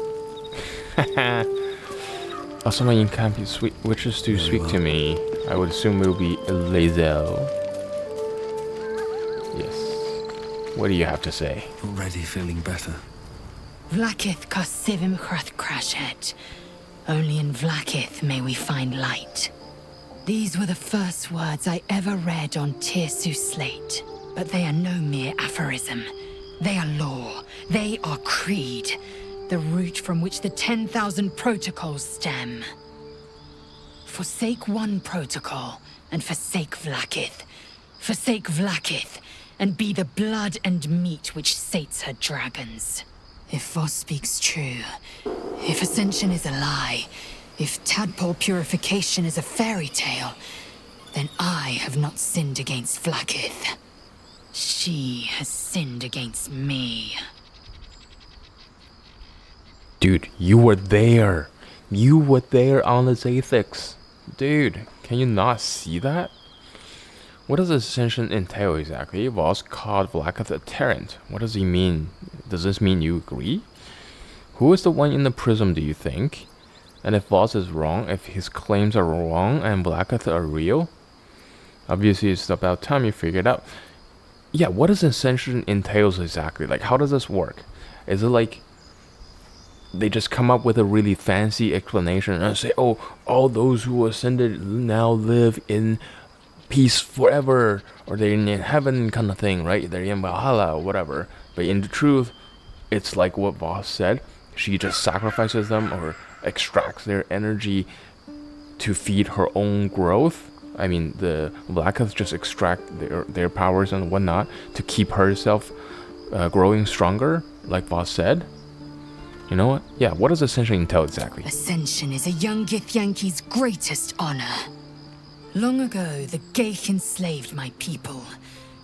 Summon incompetent sweet witches to speak to me. I would assume it will be Lae'zel. Yes. What do you have to say? Already feeling better. Vlakith Kosivim Chrath Crashet. Only in Vlakith may we find light. These were the first words I ever read on Tirsu's slate. But they are no mere aphorism. They are law. They are creed. The root from which the 10,000 protocols stem. Forsake one protocol, and forsake Vlakith. Forsake Vlakith, and be the blood and meat which sates her dragons. If Voss speaks true, if Ascension is a lie, if tadpole purification is a fairy tale, then I have not sinned against Vlakith. She has sinned against me. Dude, you were there. You were there on the Zathix. Dude, can you not see that? What does Ascension entail exactly? Voss called Vlakith a tyrant. What does he mean? Does this mean you agree? Who is the one in the prism, do you think? And if Voss is wrong, if his claims are wrong and Vlakith are real? Obviously, it's about time you figure it out. Yeah, what does Ascension entails exactly? Like, how does this work? Is it like they just come up with a really fancy explanation and say, oh, all those who ascended now live in peace forever, or they're in heaven kind of thing, right? They're in Valhalla or whatever. But in the truth, it's like what Voss said. She just sacrifices them or extracts their energy to feed her own growth. I mean, the Vlakith just extract their powers and whatnot to keep herself growing stronger, like Voss said. You know what? Yeah, what does Ascension entail exactly? Ascension is a young Githyanki's greatest honor. Long ago, the Geich enslaved my people.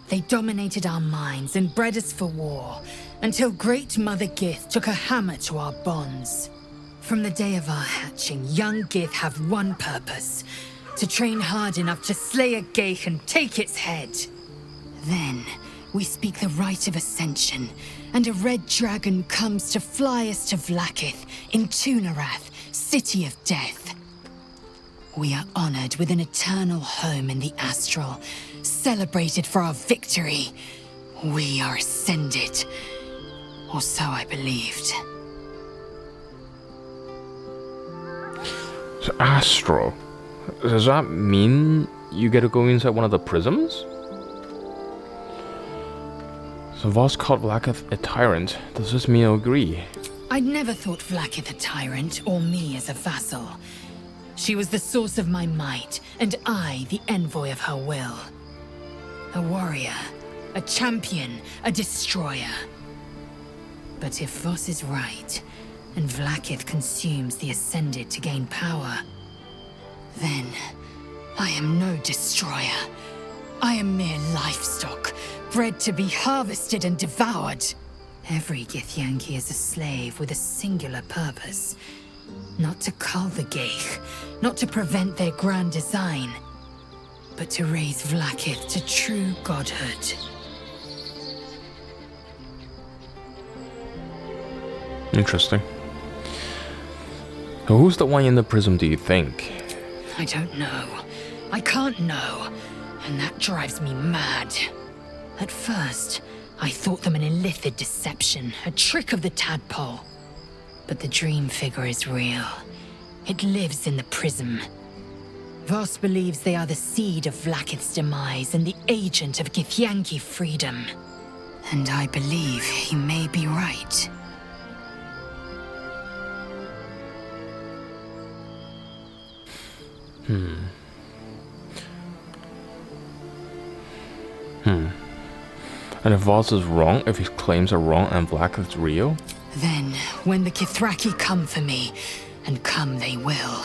They dominated our minds and bred us for war, until Great Mother Gith took a hammer to our bonds. From the day of our hatching, young Gith have one purpose: to train hard enough to slay a Geich and take its head. Then, we speak the rite of Ascension, and a red dragon comes to fly us to Vlakith in Tunarath, City of Death. We are honored with an eternal home in the astral, celebrated for our victory. We are ascended, or so I believed. So astral, does that mean you get to go inside one of the prisms? So Voss called Vlakith a tyrant. Does this mean you agree? I'd never thought Vlakith a tyrant, or me as a vassal. She was the source of my might, and I the envoy of her will. A warrior, a champion, a destroyer. But if Voss is right, and Vlaakith consumes the Ascended to gain power, then I am no destroyer. I am mere livestock, bred to be harvested and devoured. Every Githyanki is a slave with a singular purpose. Not to cull the Geich, not to prevent their grand design, but to raise Vlaakith to true godhood. Interesting. So who's the one in the prism, do you think? I don't know. I can't know. And that drives me mad. At first, I thought them an illithid deception, a trick of the tadpole. But the dream figure is real. It lives in the prism. Voss believes they are the seed of Vlaakith's demise and the agent of Githyanki freedom. And I believe he may be right. And if Voss is wrong, if his claims are wrong and Vlaakith's real? Then, when the Kithraki come for me, and come they will,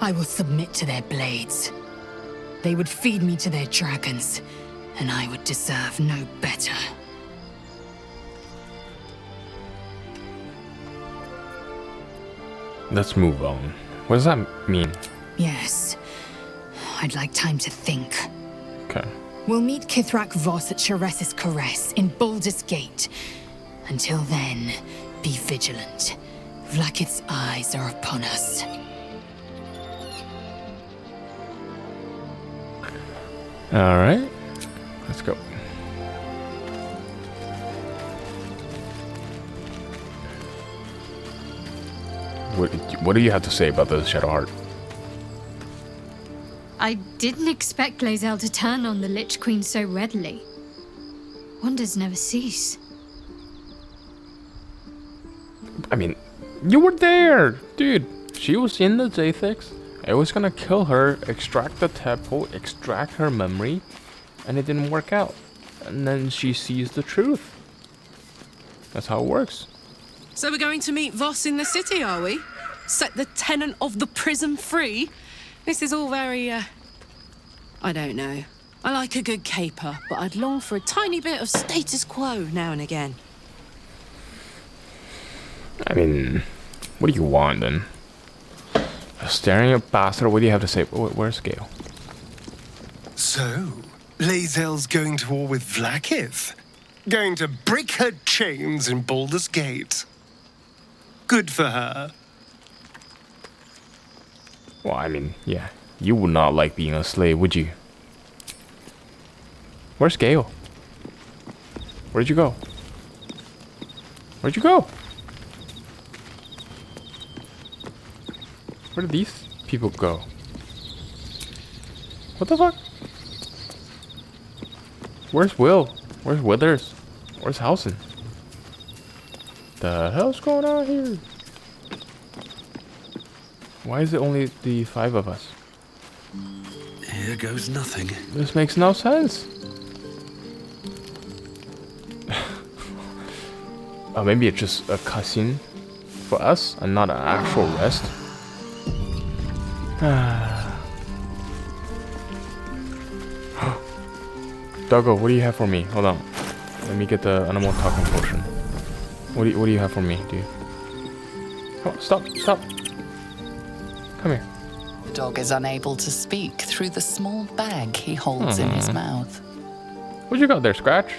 I will submit to their blades. They would feed me to their dragons, and I would deserve no better. Let's move on. What does that mean? Yes. I'd like time to think. Okay. We'll meet Kithrak Voss at Shares's Caress in Baldur's Gate. Until then, be vigilant. Vlaakith's eyes are upon us. Alright. Let's go. What do you have to say about the Shadowheart? I didn't expect Lae'zel to turn on the Lich Queen so readily. Wonders never cease. I mean, you were there, dude. She was in the Zathix. I was gonna kill her, extract the tadpole, extract her memory, and it didn't work out. And then she sees the truth. That's how it works. So we're going to meet Voss in the city, are we? Set the tenant of the prism free? This is all very, I don't know. I like a good caper, but I'd long for a tiny bit of status quo now and again. I mean, what do you want then? A staring at bastard, what do you have to say? Where's Gale? So, Lae'zel's going to war with Vlaakith? Going to break her chains in Baldur's Gate? Good for her. Well, I mean, yeah. You would not like being a slave, would you? Where's Gale? Where'd you go? Where'd you go? Where did these people go? What the fuck? Where's Will? Where's Withers? Where's Housen? The hell's going on here? Why is it only the 5 of us? Here goes nothing. This makes no sense. Oh, maybe it's just a cutscene for us and not an actual rest. Doggo, what do you have for me? Hold on. Let me get the animal talking potion. What do you have for me, dude? Come on, stop. Come here. The dog is unable to speak through the small bag he holds in his mouth. What you got there, Scratch?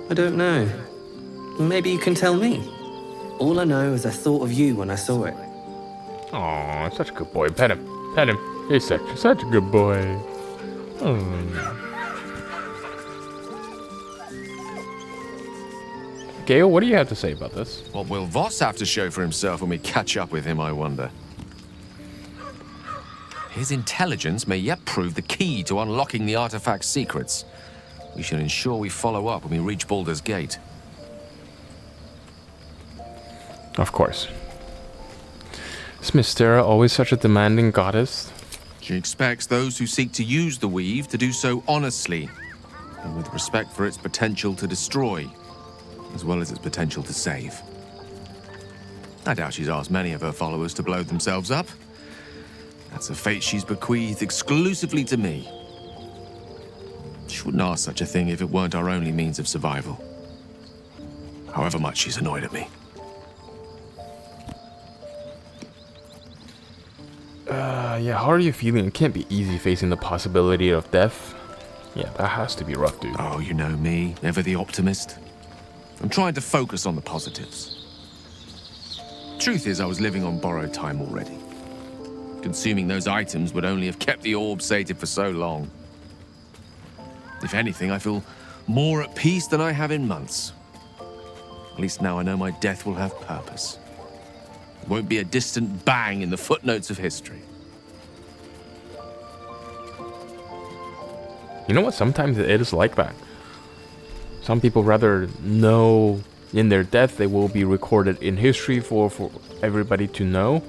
I don't know. Maybe you can tell me. All I know is I thought of you when I saw it. Aw, such a good boy. Pet him. Pet him. He's such a good boy. Gale, what do you have to say about this? What will Voss have to show for himself when we catch up with him, I wonder? His intelligence may yet prove the key to unlocking the artifact's secrets. We should ensure we follow up when we reach Baldur's Gate. Of course. Is Mystera always such a demanding goddess? She expects those who seek to use the weave to do so honestly, and with respect for its potential to destroy, as well as its potential to save. I doubt she's asked many of her followers to blow themselves up. That's a fate she's bequeathed exclusively to me. She wouldn't ask such a thing if it weren't our only means of survival. However much she's annoyed at me. Yeah, how are you feeling? It can't be easy facing the possibility of death. Yeah, that has to be rough, dude. Oh, you know me, ever the optimist. I'm trying to focus on the positives. Truth is, I was living on borrowed time already. Consuming those items would only have kept the orb sated for so long. If anything, I feel more at peace than I have in months. At least now I know my death will have purpose. It won't be a distant bang in the footnotes of history. You know what? Sometimes it is like that. Some people rather know in their death they will be recorded in history for everybody to know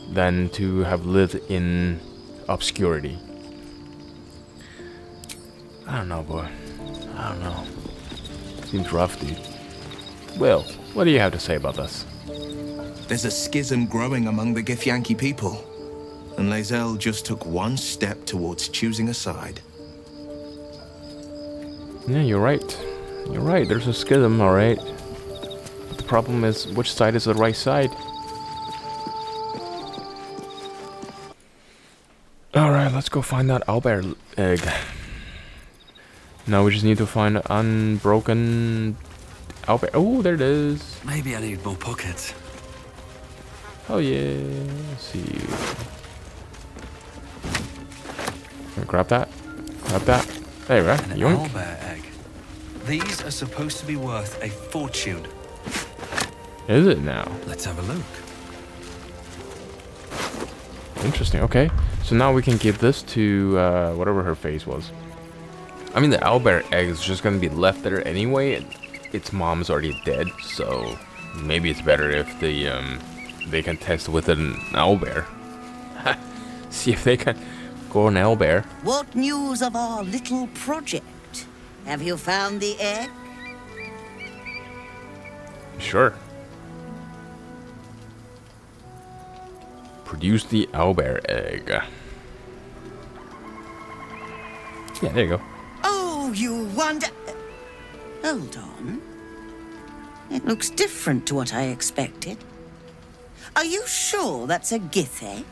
than to have lived in obscurity. I don't know, boy. I don't know. Seems rough, dude. Will, what do you have to say about this? There's a schism growing among the Githyanki people, and Lae'zel just took one step towards choosing a side. Yeah, you're right. You're right, there's a schism, alright. But the problem is, which side is the right side? Alright, let's go find that owlbear egg. Now we just need to find an unbroken owlbear. Oh, there it is. Maybe I need more pockets. Oh yeah, let's see. Grab that. Grab that. There you go. An Yoink. owlbear egg. These are supposed to be worth a fortune. Is it now? Let's have a look. Interesting. Okay, so now we can give this to whatever her face was. I mean, the owlbear egg is just gonna be left there anyway. Its mom's already dead, so maybe it's better if they can test with an owlbear. See if they can go an owlbear. What news of our little project? Have you found the egg? Sure. Produce the owlbear egg. Yeah, there you go. Oh, you wonder... Hold on. It looks different to what I expected. Are you sure that's a gith egg?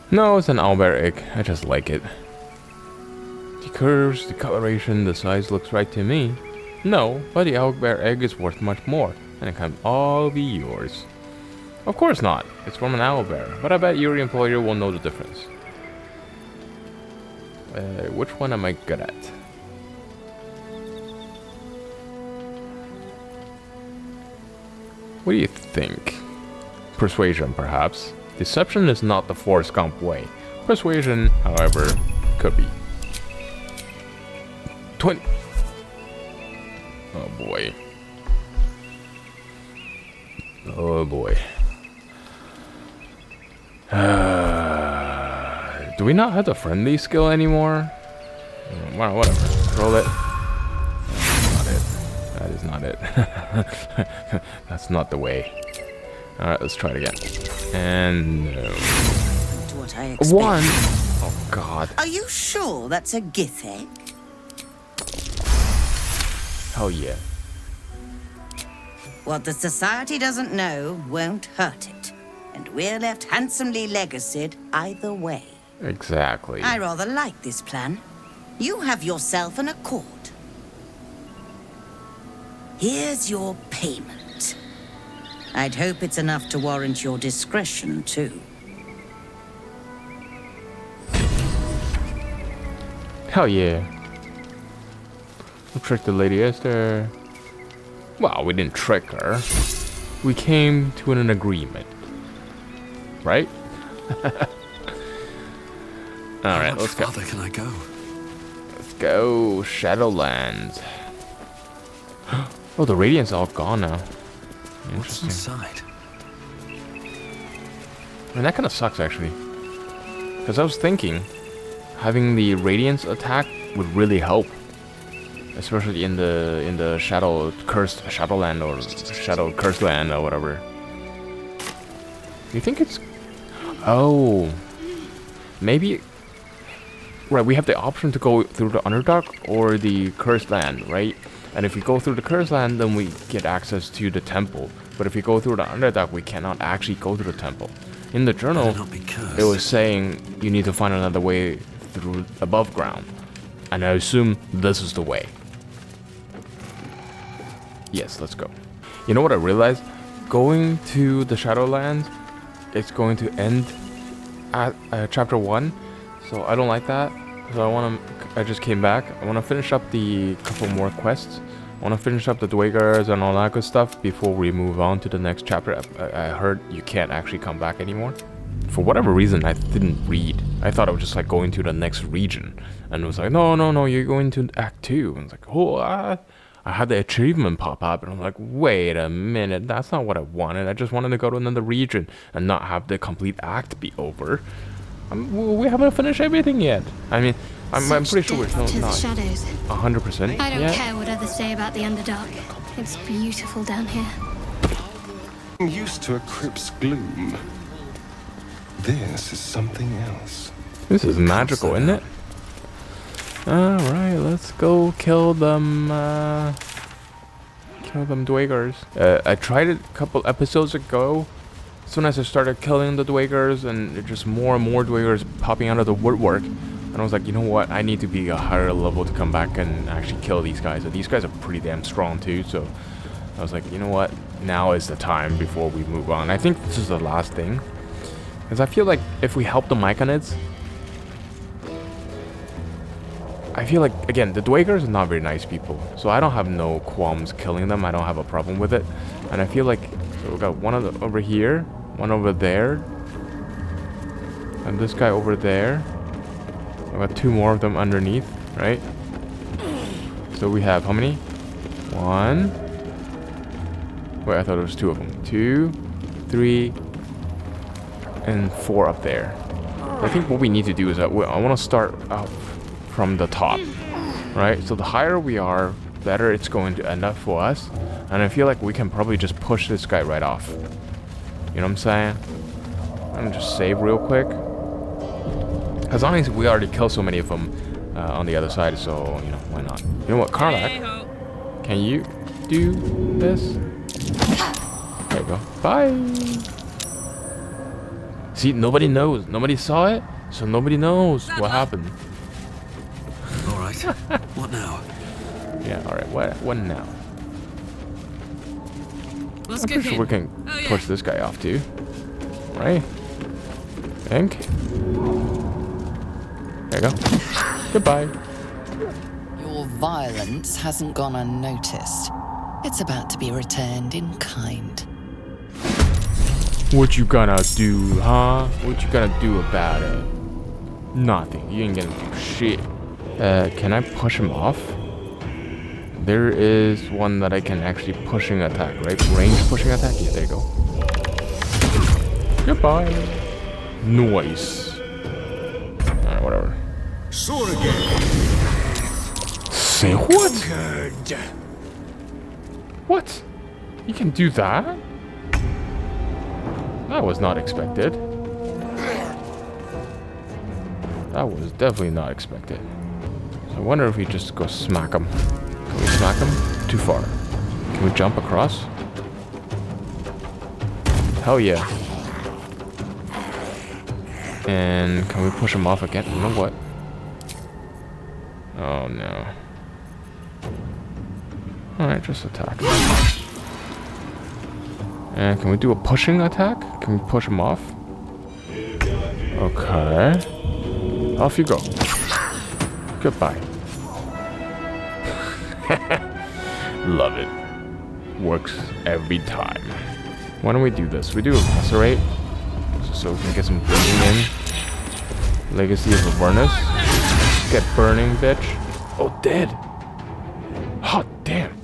No, it's an owlbear egg. I just like it. The curves, the coloration, the size looks right to me. No, but the owlbear egg is worth much more, and it can all be yours. Of course not. It's from an owlbear, but I bet your employer will know the difference. Which one am I good at? What do you think? Persuasion, perhaps. Deception is not the Forrest Gump way. Persuasion, however, could be. 20. Oh boy. Oh boy. Do we not have the friendly skill anymore? Well, whatever. Roll it. That's not it. That is not it. That's not the way. Alright, let's try it again. And no. What I expect. One. Oh god. Are you sure that's a gith egg? Hell yeah. What the society doesn't know won't hurt it. And we're left handsomely legacied either way. Exactly. I rather like this plan. You have yourself an accord. Here's your payment. I'd hope it's enough to warrant your discretion, too. Hell yeah. We'll trick the Lady Esther. Well, we didn't trick her. We came to an agreement. Right? Alright, let's go. How further can I go? Let's go, Shadowlands. Oh, the radiant's all gone now. What's inside? And that kind of sucks, actually. Because I was thinking, having the Radiance attack would really help. Especially in the Shadow Cursed Shadowland or Shadow Cursed Land or whatever. You think it's... Oh. Maybe... Right, we have the option to go through the Underdark or the Cursed Land, right? And if we go through the Cursed Land, then we get access to the temple. But if we go through the Underdark, we cannot actually go to the temple. In the journal, it was saying you need to find another way through above ground. And I assume this is the way. Yes, let's go. You know what I realized? Going to the Shadowlands, it's going to end at chapter 1. So I don't like that. So I just came back. I want to finish up the couple more quests. I want to finish up the Dwagers and all that good stuff before we move on to the next chapter. I heard you can't actually come back anymore. For whatever reason, I didn't read. I thought I was just like going to the next region. And it was like, no, you're going to Act 2. And it's like, oh, I had the achievement pop up. And I'm like, wait a minute, that's not what I wanted. I just wanted to go to another region and not have the complete act be over. We haven't finished everything yet. I mean, I'm pretty sure we're still not 100%. I don't care what others say about the Underdark. It's beautiful down here. I'm used to a crypt's gloom. This is something else. This is magical, isn't it? Alright, let's go kill them. Kill them Dwagers. I tried it a couple episodes ago. As soon as I started killing the Dwagers, and just more and more Dwagers popping out of the woodwork, and I was like, you know what? I need to be a higher level to come back and actually kill these guys. And these guys are pretty damn strong too, so I was like, you know what? Now is the time before we move on. I think this is the last thing. Because I feel like if we help the Myconids, I feel like, again, the Dwagers are not very nice people. So I don't have no qualms killing them. I don't have a problem with it. And I feel like, so we got one over here, one over there, and this guy over there. I got two more of them underneath, right? So we have how many? 1. Wait, I thought it was 2 of them. 2, 3, and 4 up there. I think what we need to do is that I want to start up from the top, right? So the higher we are, better it's going to end up for us. And I feel like we can probably just push this guy right off. You know what I'm saying? I'm gonna just save real quick. Because honestly, we already killed so many of them on the other side, so, you know, why not? You know what, Karlach? Can you do this? There we go. Bye! See, nobody knows. Nobody saw it, so nobody knows what happened. Alright, what now? Yeah, alright, what now? Let's I'm pretty sure we can push this guy off too. Right? I think. There you go. Goodbye. Your violence hasn't gone unnoticed. It's about to be returned in kind. What you gonna do, huh? What you gonna do about it? Nothing. You ain't gonna do shit. Can I push him off? There is one that I can actually pushing attack, right? Range pushing attack? Yeah, there you go. Goodbye. Noise. Alright, whatever. Sword again. Say what? What? You can do that? That was not expected. That was definitely not expected. So I wonder if we just go smack him. Can we smack him? Too far. Can we jump across? Hell yeah. And can we push him off again? You know what? Oh no. Alright, just attack. And can we do a pushing attack? Can we push him off? Okay. Off you go. Goodbye. Love it. Works every time. Why don't we do this? We do a lacerate so we can get some breathing in. Legacy of Avernus. Get burning, bitch. Oh, dead. Hot damn.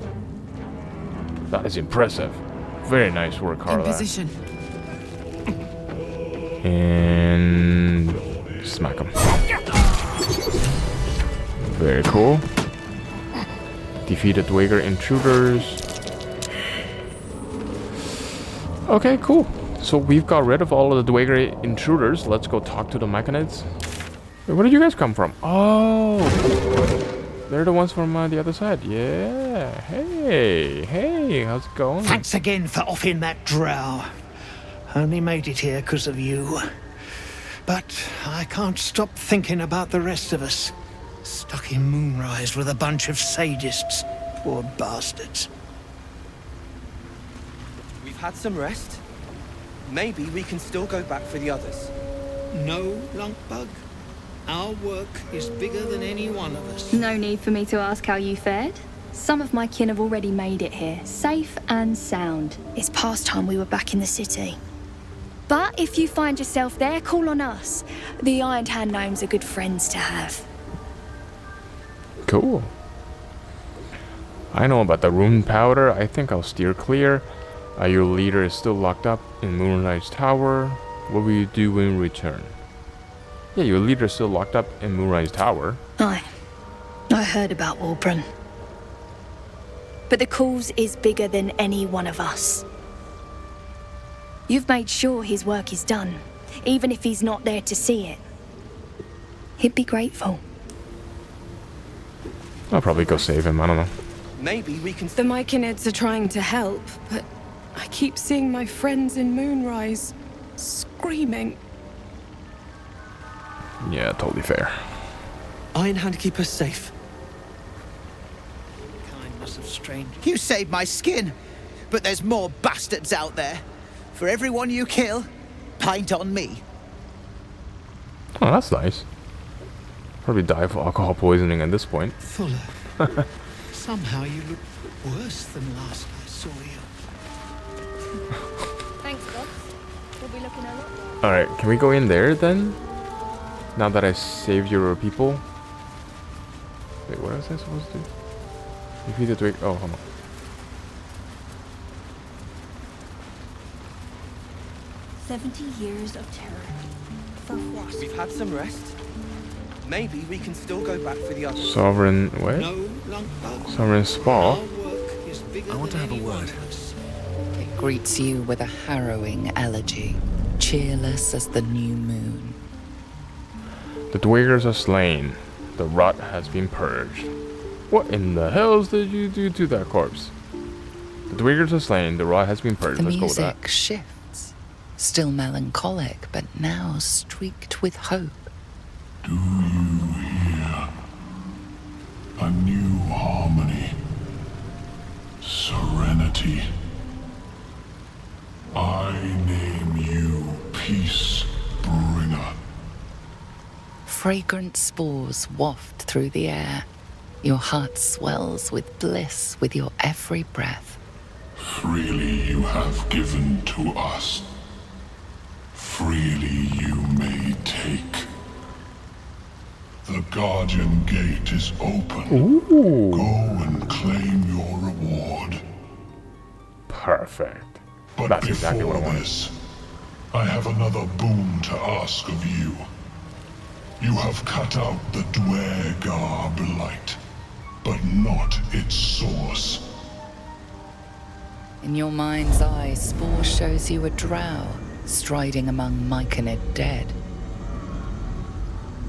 That is impressive. Very nice work, Carla. In position. And smack him. Very cool. Defeated Dweger intruders. Okay, cool. So we've got rid of all of the Dweger intruders. Let's go talk to the Mechanids. Wait, where did you guys come from? Oh, they're the ones from the other side. Yeah. Hey, how's it going? Thanks again for offing that drow. Only made it here because of you. But I can't stop thinking about the rest of us. Stuck in Moonrise with a bunch of sadists. Poor bastards. We've had some rest. Maybe we can still go back for the others. No, Lunkbug. Our work is bigger than any one of us. No need for me to ask how you fared. Some of my kin have already made it here, safe and sound. It's past time we were back in the city. But if you find yourself there, call on us. The Iron Hand gnomes are good friends to have. Cool. I know about the rune powder. I think I'll steer clear. Your leader is still locked up in Moonrise Tower. What will you do when you return? Yeah, your leader is still locked up in Moonrise Tower. I heard about Warbron. But the cause is bigger than any one of us. You've made sure his work is done, even if he's not there to see it. He'd be grateful. I'll probably go save him, I don't know. Maybe we can... The Myconids are trying to help, but I keep seeing my friends in Moonrise screaming. Yeah, totally fair. Iron Hand keep us safe. Kindness of strangers. You saved my skin, but there's more bastards out there. For everyone you kill, pint on me. Oh, that's nice. Probably die of alcohol poisoning at this point. Fuller. Somehow you look worse than last I saw you. Thanks, Bob. We'll be looking a lot. Alright, can we go in there then? Now that I saved your people. Wait, what was I supposed to do? Defeat the Dweger. Oh, hold on. 70 years of terror. For what? We've had some rest. Maybe we can still go back for the others. Sovereign, what? Sovereign Spa. I want to have a word. It greets you with a harrowing elegy, cheerless as the new moon. The Dwegers are slain. The rot has been purged. What in the hells did you do to that corpse? The Dwegers are slain. The rot has been purged. The Let's go with that. music shifts, still melancholic, but now streaked with hope. Do you hear? A new harmony. Serenity. I name you Peace Bringer. Fragrant spores waft through the air. Your heart swells with bliss with your every breath. Freely you have given to us. Freely you may take. The Guardian Gate is open. Ooh. Go and claim your reward. Perfect. But That's before exactly what I wanted. this, I have another boon to ask of you. You have cut out the Dweger blight, but not its source. In your mind's eye, Spore shows you a drow striding among Myconid dead.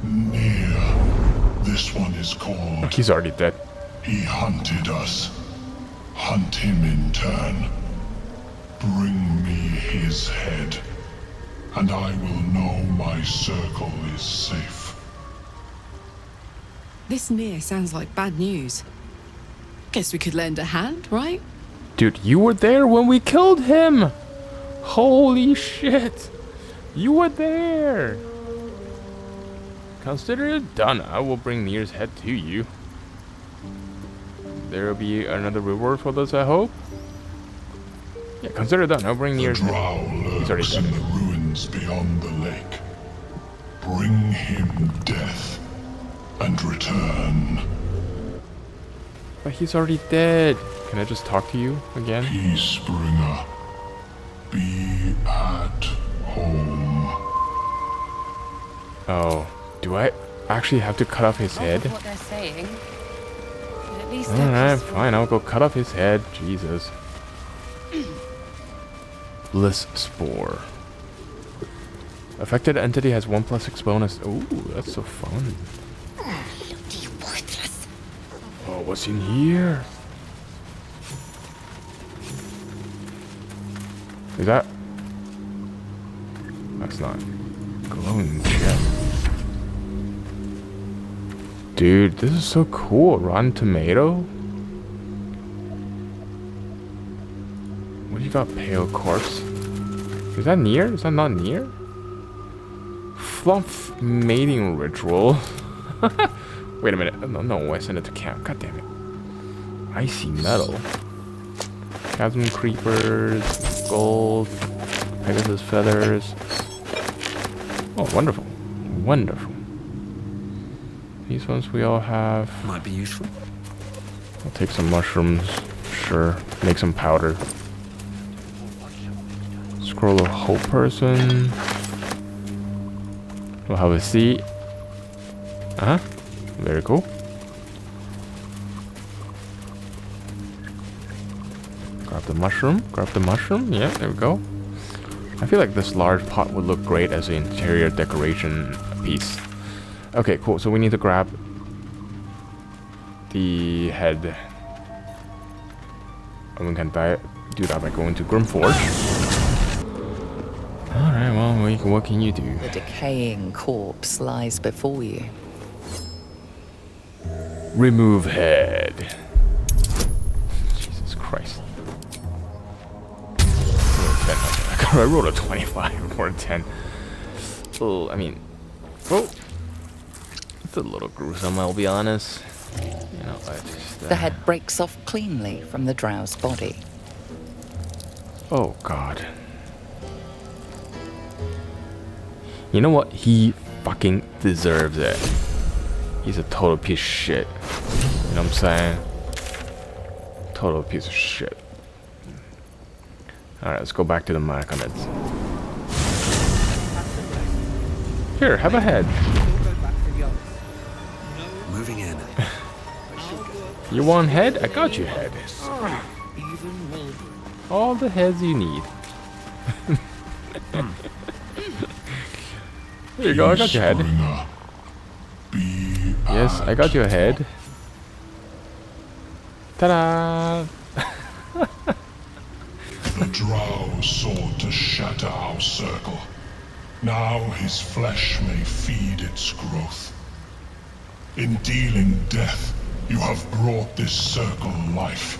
Near. This one is called... He's already dead. He hunted us. Hunt him in turn. Bring me his head, and I will know my circle is safe. This near sounds like bad news. Guess we could lend a hand, right? Dude, you were there when we killed him! Holy shit! You were there! Consider it done. I will bring Nier's head to you. There will be another reward for this, I hope. Yeah, consider it done. I'll bring Nier's head. He's already dead. In the ruins beyond the lake. Bring him death and return. But he's already dead. Can I just talk to you again? Peace Bringer. Be at home. Oh, do I actually have to cut off his head? What they're saying. But at least Alright, fine, I'll go cut off his head. Jesus. Bliss Spore. Affected entity has 1+6 bonus. Ooh, that's so fun. Oh, what's in here? Is that? That's not glowing shit. Dude, this is so cool. Rotten tomato? What do you got? Pale corpse. Is that near? Is that not near? Fluff mating ritual. Wait a minute. No, I sent it to camp. God damn it. Icy metal. Chasm creepers. Gold. Pegasus feathers. Oh, wonderful. Wonderful. These ones we all have. Might be useful. I'll take some mushrooms. Sure. Make some powder. Scroll of Hope person. We'll have a seat. Very cool. Grab the mushroom. Grab the mushroom. Yeah, there we go. I feel like this large pot would look great as an interior decoration piece. Okay, cool. So we need to grab the head. And we can do that by going to Grimforge. Alright, well, what can you do? The decaying corpse lies before you. Remove head. Jesus Christ. I rolled a 25 or a 10. Oh, I mean, oh, it's a little gruesome, I'll be honest. You know, I just, The head breaks off cleanly from the drow's body. Oh, God. You know what? He fucking deserves it. He's a total piece of shit. You know what I'm saying? Total piece of shit. Alright, let's go back to the Myconids. Here, have a head. Moving in. You want head? I got you head. All the heads you need. Here you go, I got your head. Yes, I got your head. Ta-da! The drow sought to shatter our circle. Now his flesh may feed its growth. In dealing death, you have brought this circle life,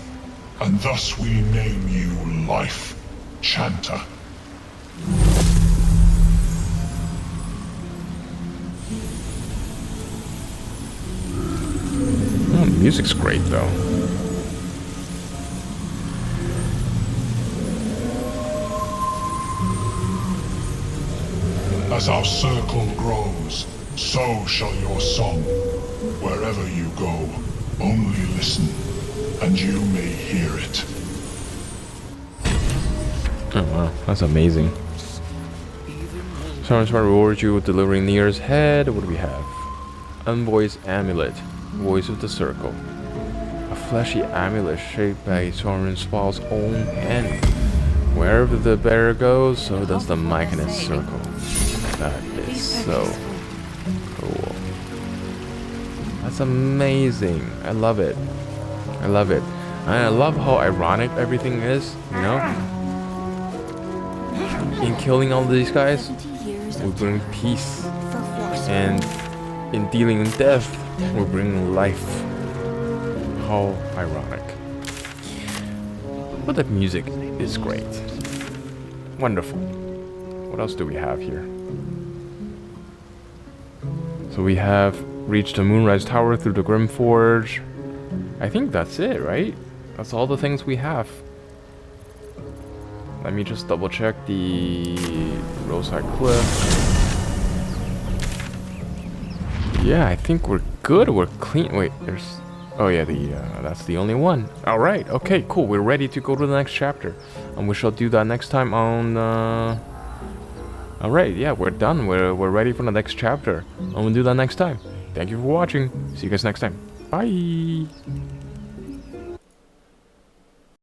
and thus we name you Life Chanter. Oh, the music's great though. As our circle grows, so shall your song. Wherever you go, only listen, and you may hear it. Oh wow, that's amazing. Someone's going to reward you with delivering Nier's head. What do we have? Envoy's amulet. Voice of the Circle. A fleshy amulet shaped by Soren's Spall's own hand. Wherever the bearer goes, so does the Myconid circle. That is so cool. That's amazing. I love it. I love it. And I love how ironic everything is, you know? In killing all these guys, we bring peace. And in dealing with death, we bring life. How ironic. But the music is great. Wonderful. What else do we have here? So we have reached the Moonrise Tower through the Grimforge. I think that's it, right? That's all the things we have. Let me just double check the Roadside Cliff. Yeah, I think we're good. We're clean. Wait, there's... Oh yeah, that's the only one. Alright, okay, cool. We're ready to go to the next chapter. And we shall do that next time on Alright, yeah, we're done. We're ready for the next chapter. And we'll do that next time. Thank you for watching. See you guys next time. Bye!